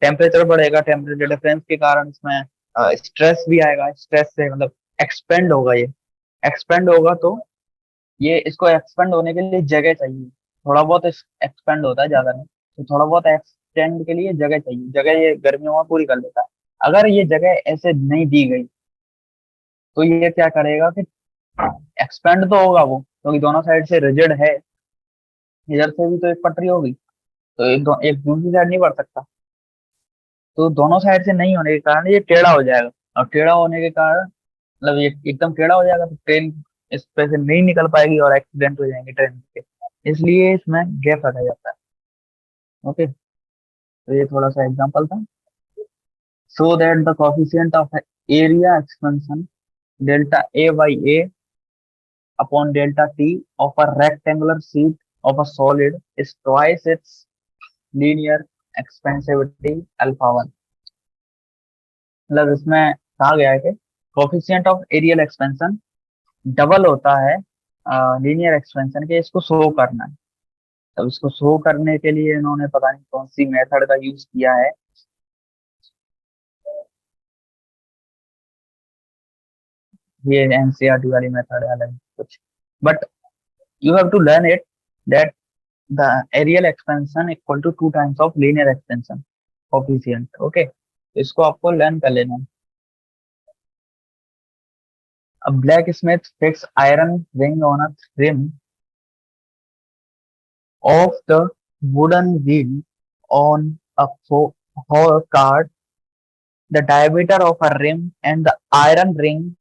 Speaker 1: टेम्परेचर बढ़ेगा, टेम्परेचर डिफरेंस के कारण इसमें स्ट्रेस भी आएगा, स्ट्रेस से मतलब एक्सपेंड होगा, ये एक्सपेंड होगा तो ये इसको एक्सपेंड होने के लिए जगह चाहिए, थोड़ा बहुत एक्सपेंड होता है, ज्यादा नहीं, तो थोड़ा बहुत एक्सटेंड के लिए जगह चाहिए, जगह ये गर्मियों में पूरी कर लेता है। अगर ये जगह ऐसे नहीं दी गई तो ये क्या करेगा कि एक्सपेंड तो होगा वो, क्योंकि दोनों साइड से रिजिड है, इधर से भी तो एक पटरी होगी, तो एक दूसरी साइड नहीं बढ़ सकता, तो दोनों साइड से नहीं होने के कारण ये टेढ़ा हो जाएगा, और टेढ़ा होने के कारण मतलब ये एकदम टेढ़ा हो जाएगा तो ट्रेन इस पे से नहीं निकल पाएगी और एक्सीडेंट हो जाएंगे ट्रेन के, इसलिए इसमें गैप रखा जाता है। ओके, तो ये थोड़ा सा एग्जांपल था। So that the coefficient of area expansion delta A by A upon delta T of a rectangular sheet of a solid is twice its linear expansivity alpha one. मतलब इसमें कहा गया है कि coefficient of areal expansion double होता है linear expansion के, इसको शो करना है। तब इसको शो करने के लिए इन्होंने पता नहीं कौन सी मेथड का यूज किया है, ये एनसीईआरटी वाली मेथड है अलग कुछ, but you have to learn it that the areal expansion equal to 2 times of linear expansion coefficient. Okay, इसको आपको लर्न कर लेना है। A blacksmith fix iron ring on a rim of the wooden wheel on a cart. The diameter of a rim and the iron ring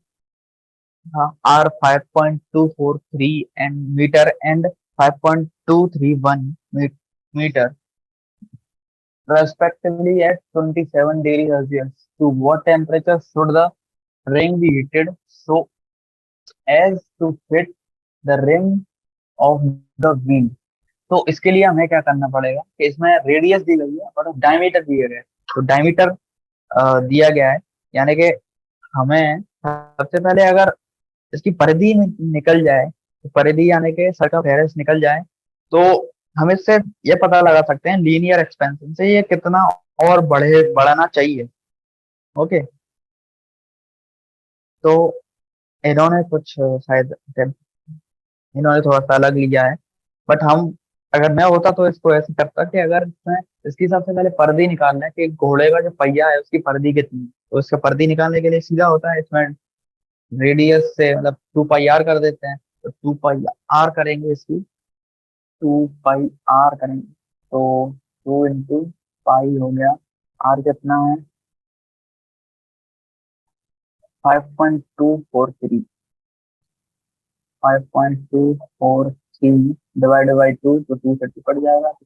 Speaker 1: are 5.243 and meter and 5.231 meter respectively at 27 degrees Celsius. To what temperature should the ring be heated so as to fit the rim of the wheel? तो इसके लिए हमें क्या करना पड़ेगा कि इसमें radius दी गई है और डायमीटर दिए गए, तो डायमीटर दिया गया है, यानी कि हमें सबसे पहले अगर इसकी परिधि निकल जाए, तो परिधि यानी कि सर्कमफेरेंस निकल जाए, तो हम इससे ये पता लगा सकते हैं लीनियर एक्सपेंशन से ये कितना और बढ़ना चाहिए। ओके, तो इन्होंने कुछ शायद इन्होंने थोड़ा सा अलग लिया है, बट हम, अगर मैं होता तो इसको ऐसे करता कि अगर इसमें इसकी सबसे पहले पर्दी निकालना है कि घोड़े का जो पहिया है उसकी पर्दी कितनी है, तो इसका पर्दी निकालने के लिए सीधा होता है इसमें रेडियस से, मतलब 2 पाई आर कर देते हैं, तो 2 पाई आर करेंगे इसकी, 2 पाई आर करेंगे, तो 2 इंटू पाई हो गया, आर कितना है 5.243, 5.243 डिवाइड बाई टू, तो 2 से 2 कट जाएगा, तो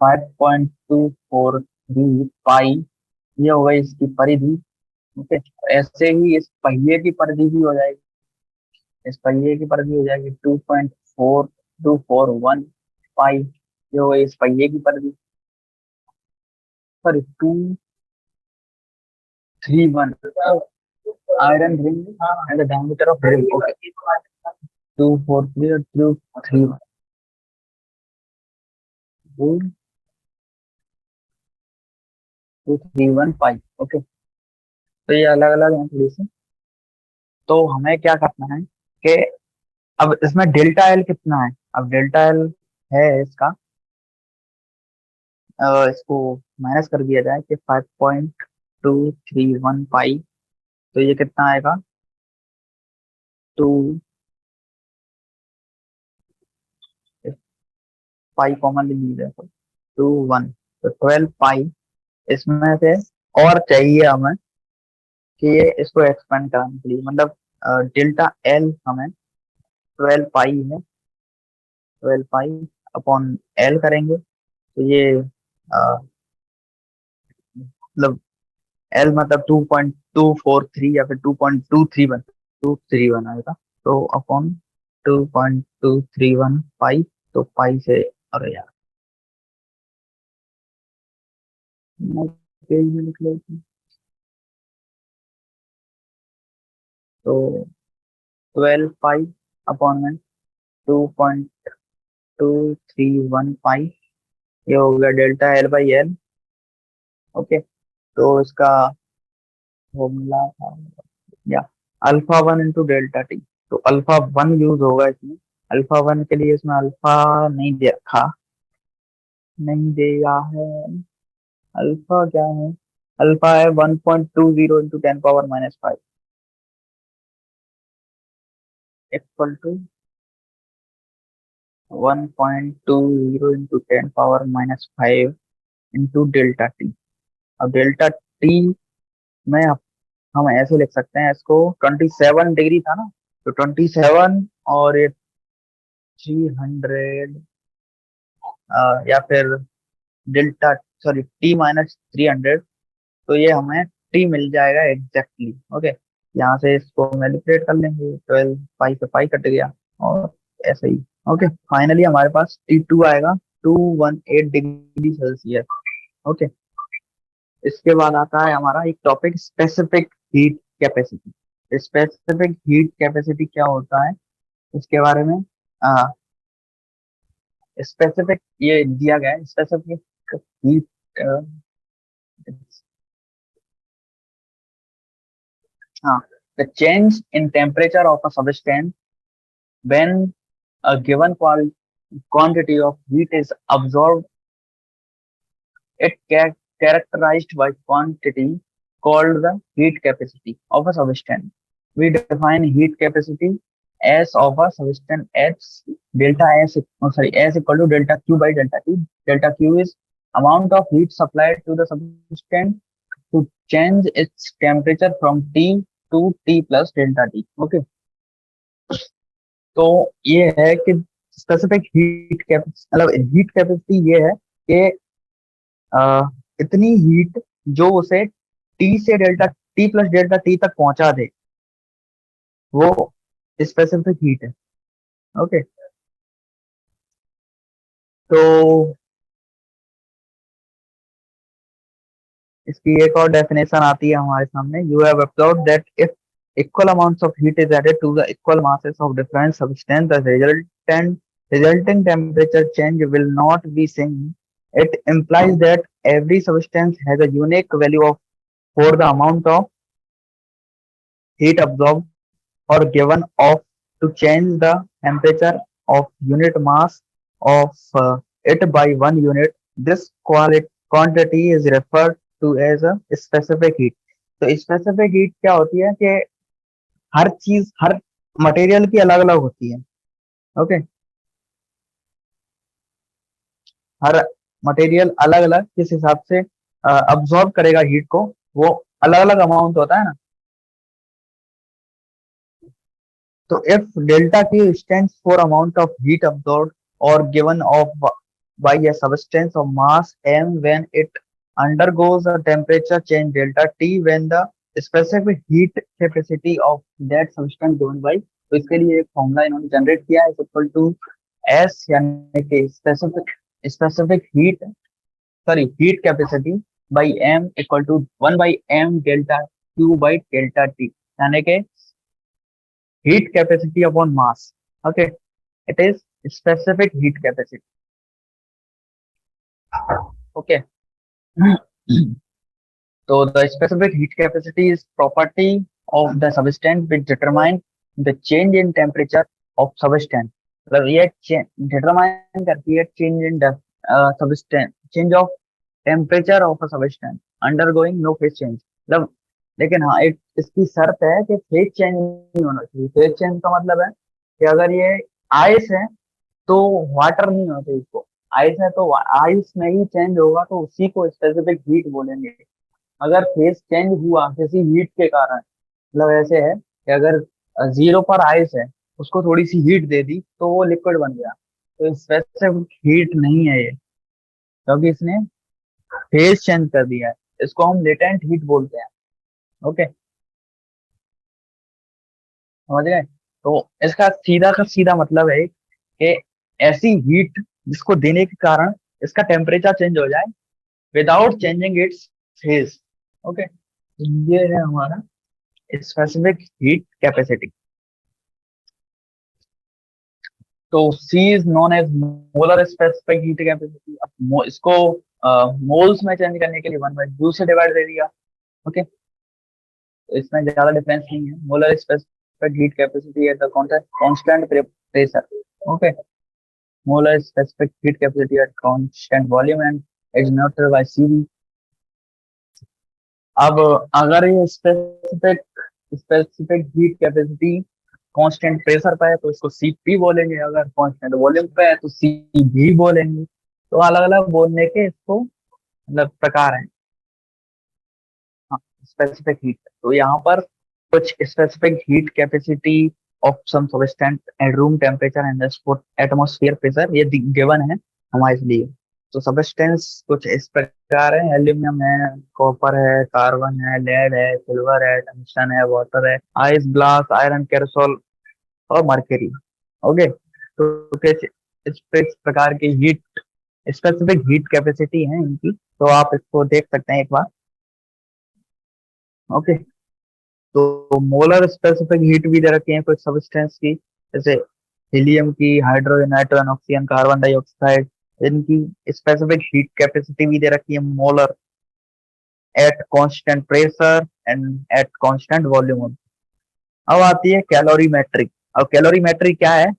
Speaker 1: 5.243 ये हो गई इसकी परिधि। ओके, ऐसे ही इस पहिए की परिधि भी हो जाएगी, इस पहिए की परिधि हो जाएगी 2.4241 पाई, ये हो गई इस पहिए की परिधि, sorry 231 iron ring and the diameter of ring. Okay, 243 और 231, 231 पाई। ओके, तो ये अलग अलग है थोड़ी सी। तो हमें क्या करना है कि अब इसमें डेल्टा एल कितना है, अब डेल्टा एल है इसका, इसको माइनस कर दिया जाए कि 5.231 पाई, तो ये कितना आएगा, टू, पाई कॉमन ले लीजिए तो 2 1, तो 12 पाई इसमें से, और चाहिए हमें कि ये इसको एक्सपेंड कराने के लिए, मतलब डेल्टा एल हमें 12 पाई है, 12 पाई अपॉन एल करेंगे, तो ये मतलब एल मतलब 2.243 या फिर 2.231 आएगा, तो अपॉन 2.231 पाई, तो पाई से, अरे यार मैं पेज में लिख लेती हूँ। तो 12 पाई अपॉन में 2.231 पाई, ये हो गया delta L by L. Okay, तो इसका फॉर्मूला था, या alpha one into delta T, तो अल्फा वन यूज होगा इसमें, अल्फा वन के लिए इसमें अल्फा नहीं दे रखा, नहीं दिया है, अल्फा क्या है, अल्फा है 1.20 into 10 power -5 equal to 1.20 into 10 power -5 into delta T. अब डेल्टा टी में हम ऐसे लिख सकते हैं इसको, 27 डिग्री था ना, तो 27 और ये 300, या फिर डेल्टा, सॉरी T-300, तो ये हमें टी मिल जाएगा एग्जैक्टली। ओके, यहाँ से इसको मैनिपुलेट कर लेंगे, 12 पाई से पाई कट गया, और ऐसे ही। ओके, फाइनली हमारे पास T2 आएगा 218 डिग्री सेल्सियस। ओके, इसके बाद आता है हमारा एक topic, specific heat capacity. Specific heat capacity क्या होता है, इसके बारे में स्पेसिफिक ये दिया गया है, स्पेसिफिक हीट, हाँ, the change in temperature of a substance when a given quantity of heat is absorbed, it characterized by quantity called the heat capacity of a substance. We define heat capacity as of a substance as delta S, sorry, S equal to delta Q by delta T. Delta Q is amount of heat supplied to the substance to change its temperature from T to T plus delta T. Okay. तो ये है कि specific heat capacity, मतलब heat capacity ये है कि अ, इतनी heat जो उसे टी से delta, T plus delta T तक पहुंचा दे, वो स्पेसिफिक हीट है। ओके, तो इसकी एक और डेफिनेशन आती है हमारे सामने, you have observed that if equal amounts of heat is added to the equal masses of different substance, the resulting temperature change will not be same. It implies that every substance has a unique value of for the amount of heat absorbed or given off to change the temperature of unit mass of it by 1 unit. This quantity is referred to as a specific heat. तो specific heat क्या होती है कि हर चीज, हर material की अलग अलग होती है। ओके, हर मटेरियल अलग अलग किस हिसाब से अब्सॉर्ब करेगा हीट को, वो अलग अलग अमाउंट होता है ना। So if delta Q stands for amount of heat absorbed or given off by a substance of mass m when it undergoes a temperature change delta T when the specific heat capacity of that substance given by, तो इसके लिए एक formula इन्होंने generate किया है, equal to S यानी कि specific heat capacity by m equal to 1/m delta Q by delta T, यानी कि heat capacity upon mass. Okay, it is specific heat capacity. Okay. So the specific heat capacity is property of the substance which determine the change in temperature of substance. मतलब ये determine करती है change in the substance, change of temperature of a substance undergoing no phase change. मतलब लेकिन हाँ, एक इसकी शर्त है कि फेज चेंज नहीं होना चाहिए। फेज चेंज का मतलब है कि अगर ये आइस है तो वाटर नहीं होना चाहिए इसको, आइस है तो आइस में ही चेंज होगा, तो उसी को स्पेसिफिक हीट बोलेंगे। अगर फेज चेंज हुआ किसी हीट के कारण, मतलब ऐसे है कि अगर 0 पर आइस है, उसको थोड़ी सी हीट दे दी तो वो लिक्विड बन गया, तो स्पेसिफिक हीट नहीं है ये, क्योंकि इसने फेज चेंज कर दिया है। इसको हम लेटेंट हीट बोलते हैं। ओके, समझ गए। तो इसका सीधा का सीधा मतलब है कि ऐसी हीट जिसको देने के कारण इसका टेम्परेचर चेंज हो जाए without changing its phase. Okay, ये है हमारा स्पेसिफिक हीट कैपेसिटी। तो C is known as molar specific heat capacity. अब इसको मोल्स में चेंज करने के लिए 1/u से डिवाइड दे दिया। ओके, तो इसमें ज्यादा डिफरेंस नहीं है। Molar specific heat capacity at the constant pressure. Okay, molar specific heat capacity at constant volume and is noted by CV. अब अगर ये specific heat capacity constant pressure पे है तो इसको सीपी बोलेंगे, अगर कांस्टेंट वॉल्यूम पे है तो सीवी बोलेंगे। तो अलग अलग बोलने के इसको मतलब प्रकार हैं। स्पेसिफिक हीट, तो यहाँ पर कुछ specific heat capacity of some substance at room temperature and atmosphere pressure, ये गिवन है हमारे लिए। तो सब्सटेंस कुछ इस प्रकार है, एल्यूमिनियम है, कॉपर है, कार्बन है, लेड है, सिल्वर है, टंगस्टन है, वाटर है, आइस, ग्लास, आयरन, केरोसोल और मर्करी। ओके, तो कुछ इस प्रकार की हीट स्पेसिफिक हीट कैपेसिटी है इनकी, तो आप इसको देख सकते हैं एक बार। ओके, तो मोलर स्पेसिफिक हीट भी दे रखी है कुछ सब्सटेंस की, जैसे हीलियम की, hydrogen, nitrogen, oxygen, carbon dioxide, इनकी स्पेसिफिक हीट कैपेसिटी भी दे रखी है molar at constant pressure and at constant volume. अब आती है कैलोरीमेट्रिक। अब कैलोरीमेट्रिक क्या है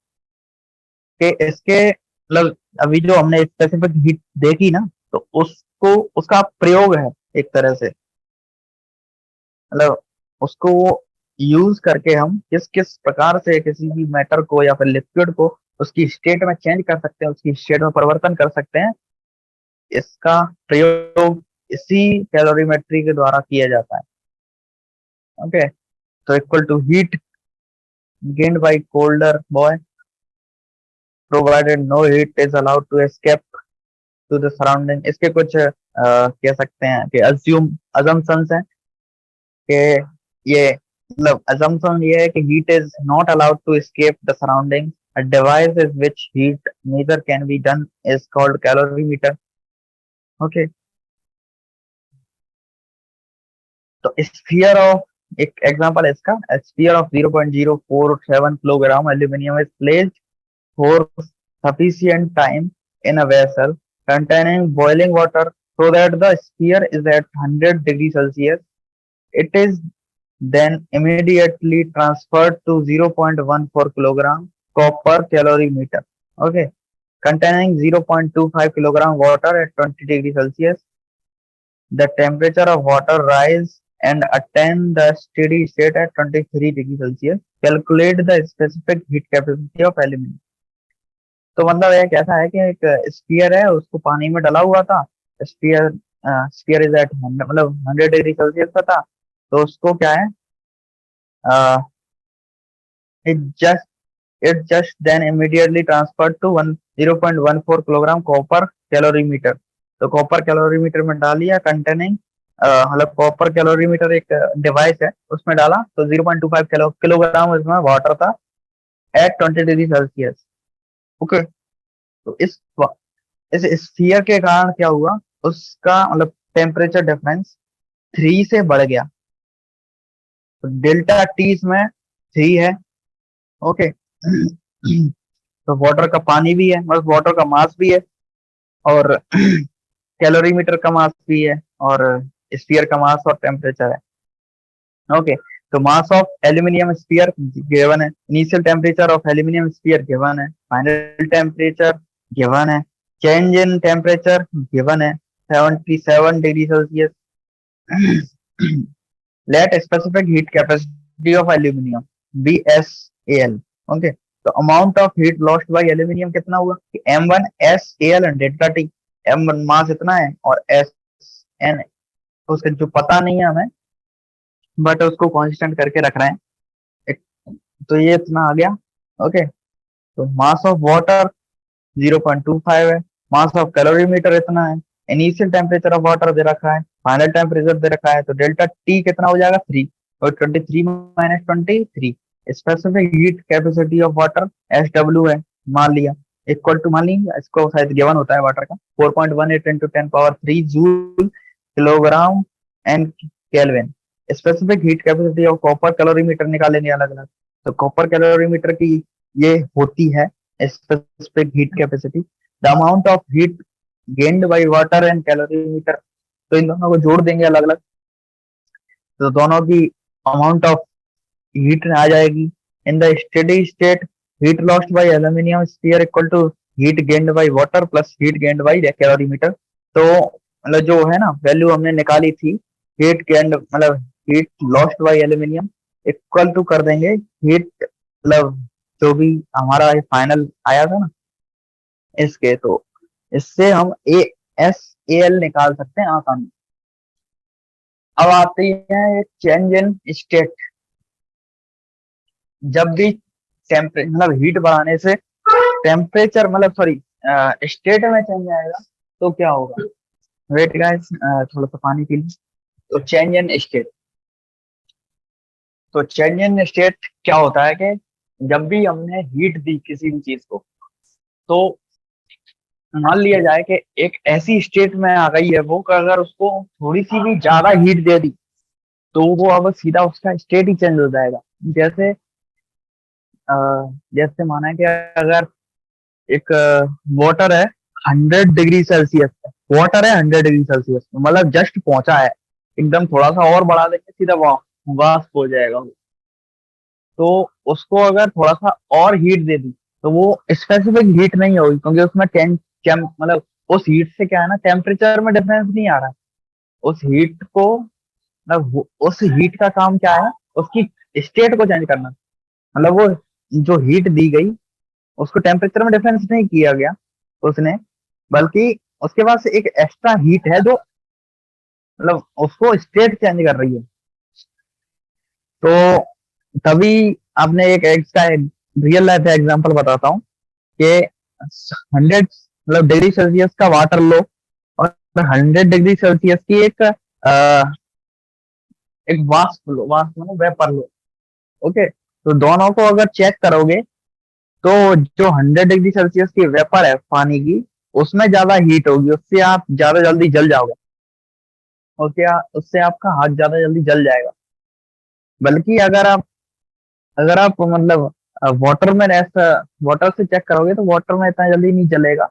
Speaker 1: कि इसके मतलब अभी जो हमने स्पेसिफिक हीट देखी ना, तो उसको उसका प्रयोग है एक तरह से, मतलब उसको यूज करके हम किस किस प्रकार से किसी भी मैटर को या फिर लिक्विड को उसकी स्टेट में चेंज कर सकते हैं, उसकी स्टेट में परिवर्तन कर सकते हैं, इसका प्रयोग इसी कैलोरीमेट्री के द्वारा किया जाता है। ओके, तो equal to heat gained by colder body provided no heat is allowed to escape to the surrounding. इसके कुछ कह सकते हैं कि अजम्पशंस हैं कि ये मतलब assumption ये है कि heat is not allowed to escape the surroundings. A device is which heat measure can be done is called calorimeter. Okay, तो स्फीयर ऑफ, एक एग्जांपल है इसका, sphere of 0.047 kilogram aluminium is placed for sufficient time in a vessel containing boiling water so that the sphere is at 100 degrees Celsius. It is then immediately transferred to 0.14 kilogram copper calorimeter. Okay, containing 0.25 kilogram water at 20 degrees Celsius. The temperature of water rise and attain the steady state at 23 degrees Celsius. Calculate the specific heat capacity of aluminum. तो मतलब ये कैसा है कि एक sphere है, उसको पानी में डाला हुआ था। स्फीयर स्फीयर इज एट मतलब 100 डिग्री सेल्सियस का था। तो उसको क्या है, it just it just then immediately transfer to 0.14 kilogram copper calorimeter. तो कॉपर कैलोरीमीटर में डाल लिया, कंटेनिंग मतलब कॉपर कैलोरीमीटर एक डिवाइस है, उसमें डाला तो 0.25 किलोग्राम उसमें वाटर था एट 20 डिग्री सेल्सियस। ओके, तो इस स्फीयर के कारण क्या हुआ, उसका मतलब टेम्परेचर डिफरेंस 3 से बढ़ गया। तो डेल्टा टी इसमें 3 है। ओके तो वाटर का पानी भी है, मतलब वाटर का मास भी है, और कैलोरीमीटर का मास भी है, और स्फीयर का मास और टेम्परेचर है। ओके, तो mass of aluminium sphere given है, initial temperature of aluminium sphere given है, फाइनल टेम्परेचर गिवन है, चेंज इन टेम्परेचर गिवन है 77 degree Celsius. Let specific heat capacity of aluminium BSAL। Okay, तो amount of heat lost by aluminium कितना हुआ, M1 SAL and delta T. M1 mass इतना है और SN उसका जो पता नहीं है हमें, बट उसको कांस्टेंट करके रख रहे हैं। एक, तो ये इतना आ गया। ओके, तो मास ऑफ वाटर 0.25 है, मास ऑफ कैलोरीमीटर इतना है, इनिशियल टेम्परेचर ऑफ वाटर दे रखा है, फाइनल टेम्परेचर दे रखा है, तो डेल्टा टी कितना हो जाएगा 3, और 23 minus 23। Specific heat capacity of water SW है, मान लिया, इक्वल टू, मान लिया इसको शायद गिवन होता है वाटर का 4.18 into 10 power 3 joule kilogram and kelvin. Specific heat capacity of copper calorimeter निकालेंगे अलग अलग। तो कॉपर कैलोरीमीटर की ये होती है specific heat capacity, the amount of heat gained by water and calorimeter। तो इन दोनों को जोड़ देंगे अलग अलग, तो दोनों की अमाउंट ऑफ हीट आ जाएगी। In the steady state heat lost by aluminium sphere equal to heat gained by water plus heat gained by calorimeter. तो मतलब जो है ना वैल्यू हमने निकाली थी, हीट गेन्ड मतलब heat lost by aluminium equal to कर देंगे हीट मतलब जो भी हमारा फाइनल आया था ना इसके, तो इससे हम ASAL निकाल सकते हैं आसानी। अब आती है चेंज इन स्टेट। जब भी टेम्परेचर मतलब हीट बढ़ाने से टेम्परेचर मतलब सॉरी स्टेट में चेंज आएगा तो क्या होगा, वेट गाइस थोड़ा सा पानी पी ली। तो चेंज इन स्टेट, तो चेंज इन स्टेट क्या होता है कि जब भी हमने हीट दी किसी भी चीज को, तो मान लिया जाए कि एक ऐसी स्टेट में आ गई है वो कि अगर उसको थोड़ी सी भी ज्यादा हीट दे दी तो वो अब सीधा उसका स्टेट ही चेंज हो जाएगा। जैसे जैसे माना है कि अगर एक वाटर है 100 डिग्री सेल्सियस, वाटर है 100 डिग्री सेल्सियस, मतलब जस्ट पहुंचा है, एकदम थोड़ा सा और बढ़ा देंगे सीधा वाष्प हो जाएगा। तो उसको अगर थोड़ा सा और हीट दे दी तो वो स्पेसिफिक हीट नहीं होगी, क्योंकि उसमें मतलब उस हीट से क्या है ना, टेम्परेचर में डिफरेंस नहीं आ रहा है। उस हीट को मतलब उस हीट का काम क्या है, उसकी स्टेट को चेंज करना। मतलब वो जो हीट दी गई उसको टेम्परेचर में डिफरेंस नहीं किया गया उसने, बल्कि उसके पास एक एक्स्ट्रा हीट है जो मतलब उसको स्टेट चेंज कर रही है। तो तभी आपने एक एक्स्ट्रा रियल लाइफ एग्जांपल बताता हूँ कि 100 मतलब डिग्री सेल्सियस का वाटर लो और 100 डिग्री सेल्सियस की एक वाष्प लो, वाष्प मतलब वेपर लो। ओके, तो दोनों को अगर चेक करोगे तो जो 100 डिग्री सेल्सियस की वेपर है पानी की, उसमें ज्यादा हीट होगी, उससे आप ज्यादा जल्दी जल जाओगे। और क्या उससे आपका हाथ ज्यादा जल्दी जल जाएगा। बल्कि अगर आप मतलब वाटर में ऐसा वाटर से चेक करोगे तो वाटर में इतना जल्दी नहीं जलेगा।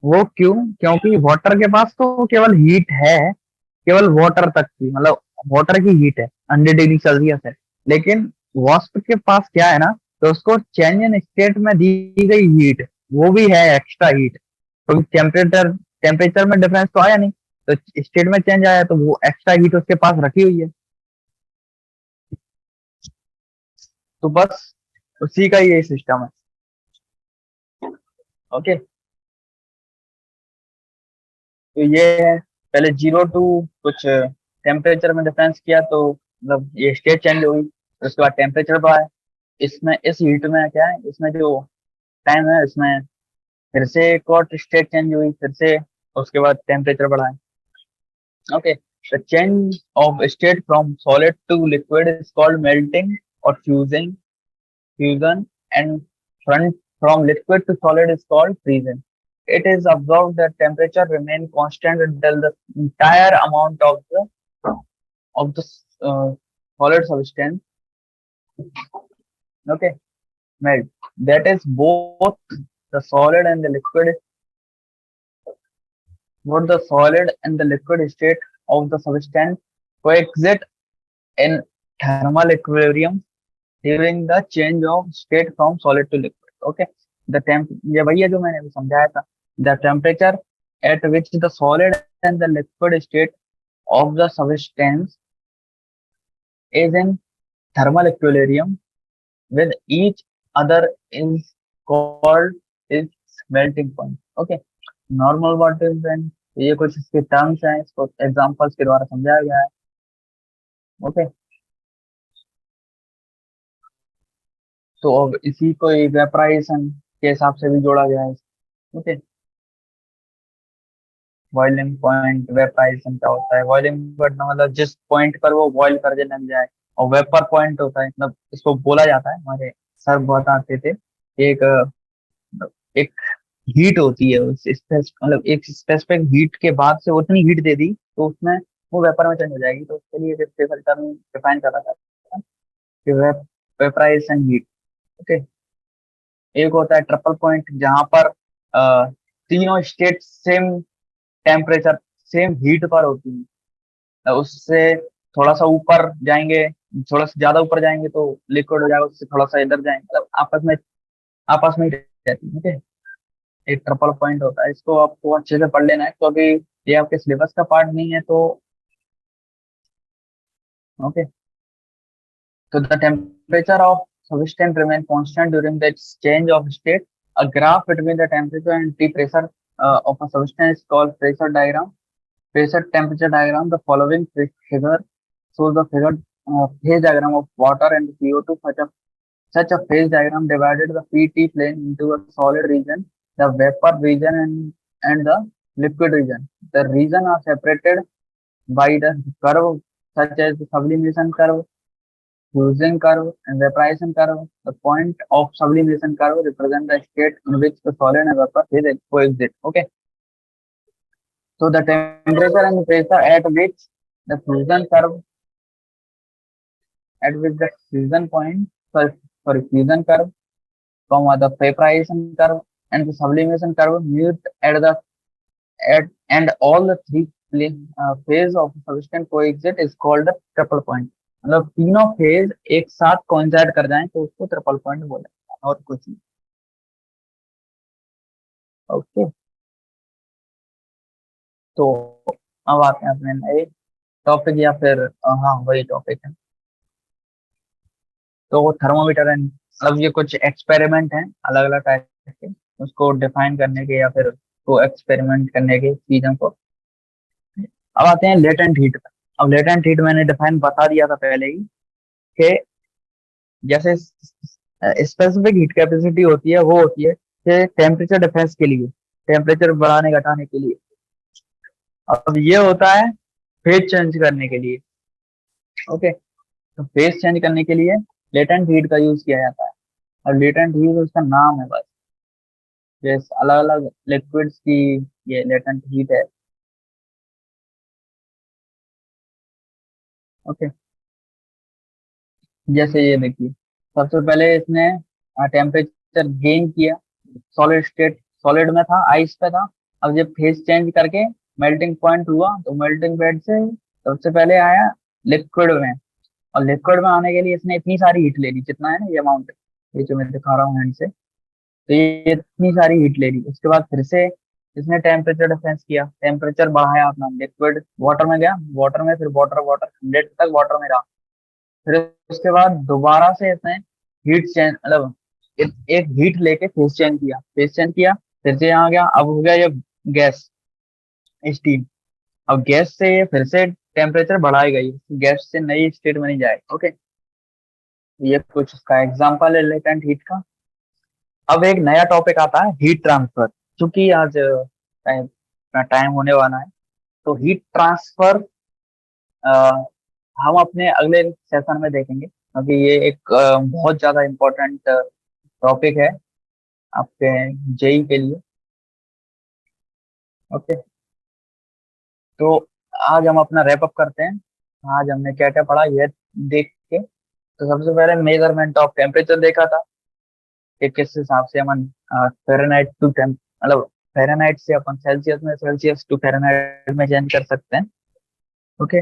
Speaker 1: वो क्यों? क्योंकि वाटर के पास तो केवल हीट है, केवल वाटर तक की, मतलब वाटर की हीट है, 100 डिग्री सेल्सियस है। लेकिन वाष्प के पास क्या है ना, तो उसको चेंज इन स्टेट में दी गई हीट, वो भी है एक्स्ट्रा हीट। तो टेम्परेचर टेम्परेचर में डिफरेंस तो आया नहीं, तो स्टेट में चेंज आया, तो वो एक्स्ट्रा हीट उसके पास रखी हुई है। तो बस उसी का ये सिस्टम है। ओके, तो ये है। पहले 0 टू कुछ टेम्परेचर में डिफरेंस किया, तो मतलब ये स्टेट चेंज हुई, उसके बाद टेम्परेचर बढ़ा है। इसमें इस हीट में क्या है, इसमें जो टाइम है, इसमें फिर से एक और स्टेट चेंज हुई, फिर से उसके बाद टेम्परेचर बढ़ा है। Okay, the change of state from solid to liquid is called melting और fusion, and from liquid to solid is called freezing. It is observed that temperature remain constant until the entire amount of the solid substance, okay, melt. That is both the solid and the liquid both the solid and the liquid state of the substance coexist in thermal equilibrium during the change of state from solid to liquid. Okay, the temp ये वही है जो मैंने अभी समझाया था। The temperature at which the solid and the liquid state of the substance is in thermal equilibrium with each other is called is melting point. Okay, normal water is when ये कुछ इसके टर्म्स हैं, इसको examples के द्वारा समझाया गया है। ओके, तो अब इसी को वेपराइजेशन के हिसाब से भी जोड़ा गया है। ओके, बॉइलिंग पॉइंट वेपराइजेशन क्या होता है? बॉइलिंग पॉइंट मतलब जिस पॉइंट पर वो बॉइल कर लग जाए। और वेपर पॉइंट होता है, मतलब इसको बोला जाता है, हमारे सर बताते थे, एक एक हीट होती है मतलब एक स्पेसिफिक हीट के बाद से उतनी हीट दे दी तो उसमें वो वेपर में चेंज हो जाएगी। तो उसके लिए स्पेशल टर्म डिफाइन करा जाता है कि वेपराइजेशन हीट। ओके, एक होता है ट्रिपल पॉइंट, जहां पर तीनों state same temperature same heat पर होती है। उससे थोड़ा सा ऊपर जाएंगे, थोड़ा सा ज्यादा ऊपर जाएंगे तो लिक्विड हो जाएगा, उससे थोड़ा सा इधर जाएंगे, मतलब आपस में ही रहती है। ठीक है, एक ट्रिपल पॉइंट होता है, इसको आपको अच्छे से पढ़ लेना है, तो अभी ये आपके सिलेबस का पार्ट नहीं है तो। ओके, तो the temperature of substance remain constant during the change of state. A graph between the temperature and the pressure of a substance is called pressure diagram. Pressure temperature diagram. The following figure shows the figure phase diagram of water and CO2. Such a phase diagram divided the PT plane into a solid region, the vapor region, and the liquid region. The region are separated by the curve such as the sublimation curve, fusing curve, and vaporization curve. The point of sublimation curve represents the state in which the solid and vapor phase coexist. Okay, so the temperature and pressure the fusion curve at which the fusion point, fusion curve, comma the vaporization curve and the sublimation curve meet at and all the three phase of substance coexist is called the triple point। मतलब तीनों phase एक साथ coincide कर जाएं तो उसको triple point बोला जाता है, और कुछ नहीं। ओके, तो अब आते हैं अपने नए टॉपिक, या फिर हाँ वही टॉपिक है। तो थर्मोमीटर एंड, अब ये कुछ एक्सपेरिमेंट हैं अलग अलग टाइप के, उसको डिफाइन करने के या फिर को एक्सपेरिमेंट करने के चीजों को। अब आते हैं लेटेंट हीट पर। अब लेटेंट हीट मैंने डिफाइन बता दिया था पहले ही, कि जैसे स्पेसिफिक हीट कैपेसिटी होती है, वो होती है कि टेम्परेचर डिफरेंस के लिए, टेम्परेचर बढ़ाने घटाने के लिए। अब ये होता है फेज चेंज करने के लिए। ओके, तो फेज चेंज करने के लिए लेटेंट हीट का यूज किया जाता है। और लेटेंट हीट उसका नाम है बस, जैसे अलग अलग लिक्विड्स की ये लेटेंट हीट है। ओके, जैसे ये देखिए, सबसे पहले इसने टेम्परेचर गेन किया, सॉलिड स्टेट, सॉलिड में था, आइस पे था। अब जब फेज चेंज करके मेल्टिंग पॉइंट हुआ तो मेल्टिंग बेड से सबसे पहले आया लिक्विड में, और लिक्विड में आने के लिए इसने इतनी सारी हीट ले ली, जितना है ना ये अमाउंट, ये जो मैं दिखा रहा हूँ हैंड से, तो ये इतनी सारी हीट ले ली। उसके बाद फिर से इसने टेम्परेचर डिफरेंस किया, टेम्परेचर बढ़ाया अपना, लिक्विड वाटर में गया, वाटर में फिर वाटर, वाटर 100 तक वाटर में रहा। फिर उसके बाद दोबारा से इसने हीट चेंज, मतलब एक हीट लेके फेस चेंज किया, फेस चेंज किया, फिर से यहाँ गया, अब हो गया ये गैस, स्टीम। अब गैस से ये फिर से टेम्परेचर बढ़ाएगा, ये गैस से नई स्टेट बनी जाए। ओके, ये कुछ इसका एग्जांपल है लेटेंट हीट का। अब एक नया टॉपिक आता है हीट ट्रांसफर, क्योंकि आज टाइम टाइम होने वाला है, तो हीट ट्रांसफर हम अपने अगले सेशन में देखेंगे, क्योंकि ये एक बहुत ज्यादा इम्पोर्टेंट टॉपिक है आपके जेई के लिए। ओके, तो आज हम अपना रैप अप करते हैं। आज हमने क्या क्या पढ़ा ये देख के, तो सबसे पहले मेजरमेंट ऑफ टेम्परेचर देखा था कि किस हिसाब से हम फेरेनहाइट टू टेम, मतलब फेरेनहाइट से अपन सेल्सियस में, सेल्सियस टू फेरेनहाइट में चेंज कर सकते हैं। ओके,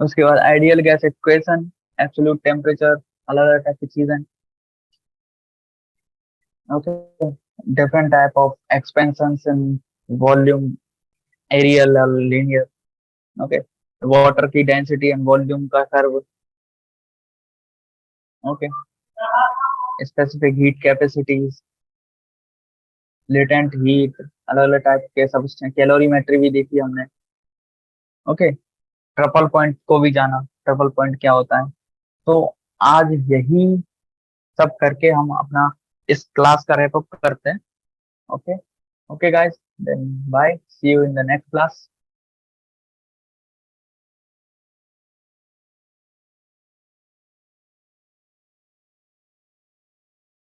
Speaker 1: उसके बाद ideal gas equation, absolute temperature, अलग अलग टाइप की चीजें। Okay, different type of expansion in volume, areal और लीनियर। ओके, वाटर की डेंसिटी एंड वॉल्यूम का curve. Okay, specific heat capacities, latent heat, अलग अलग टाइप के सब्सटेंस, कैलोरीमेट्री भी देखी हमने। ओके, ट्रिपल पॉइंट को भी जाना, ट्रिपल पॉइंट क्या होता है। तो आज यही सब करके हम अपना इस क्लास का रैप अप करते हैं। Okay, okay guys, then bye, see you in the next class.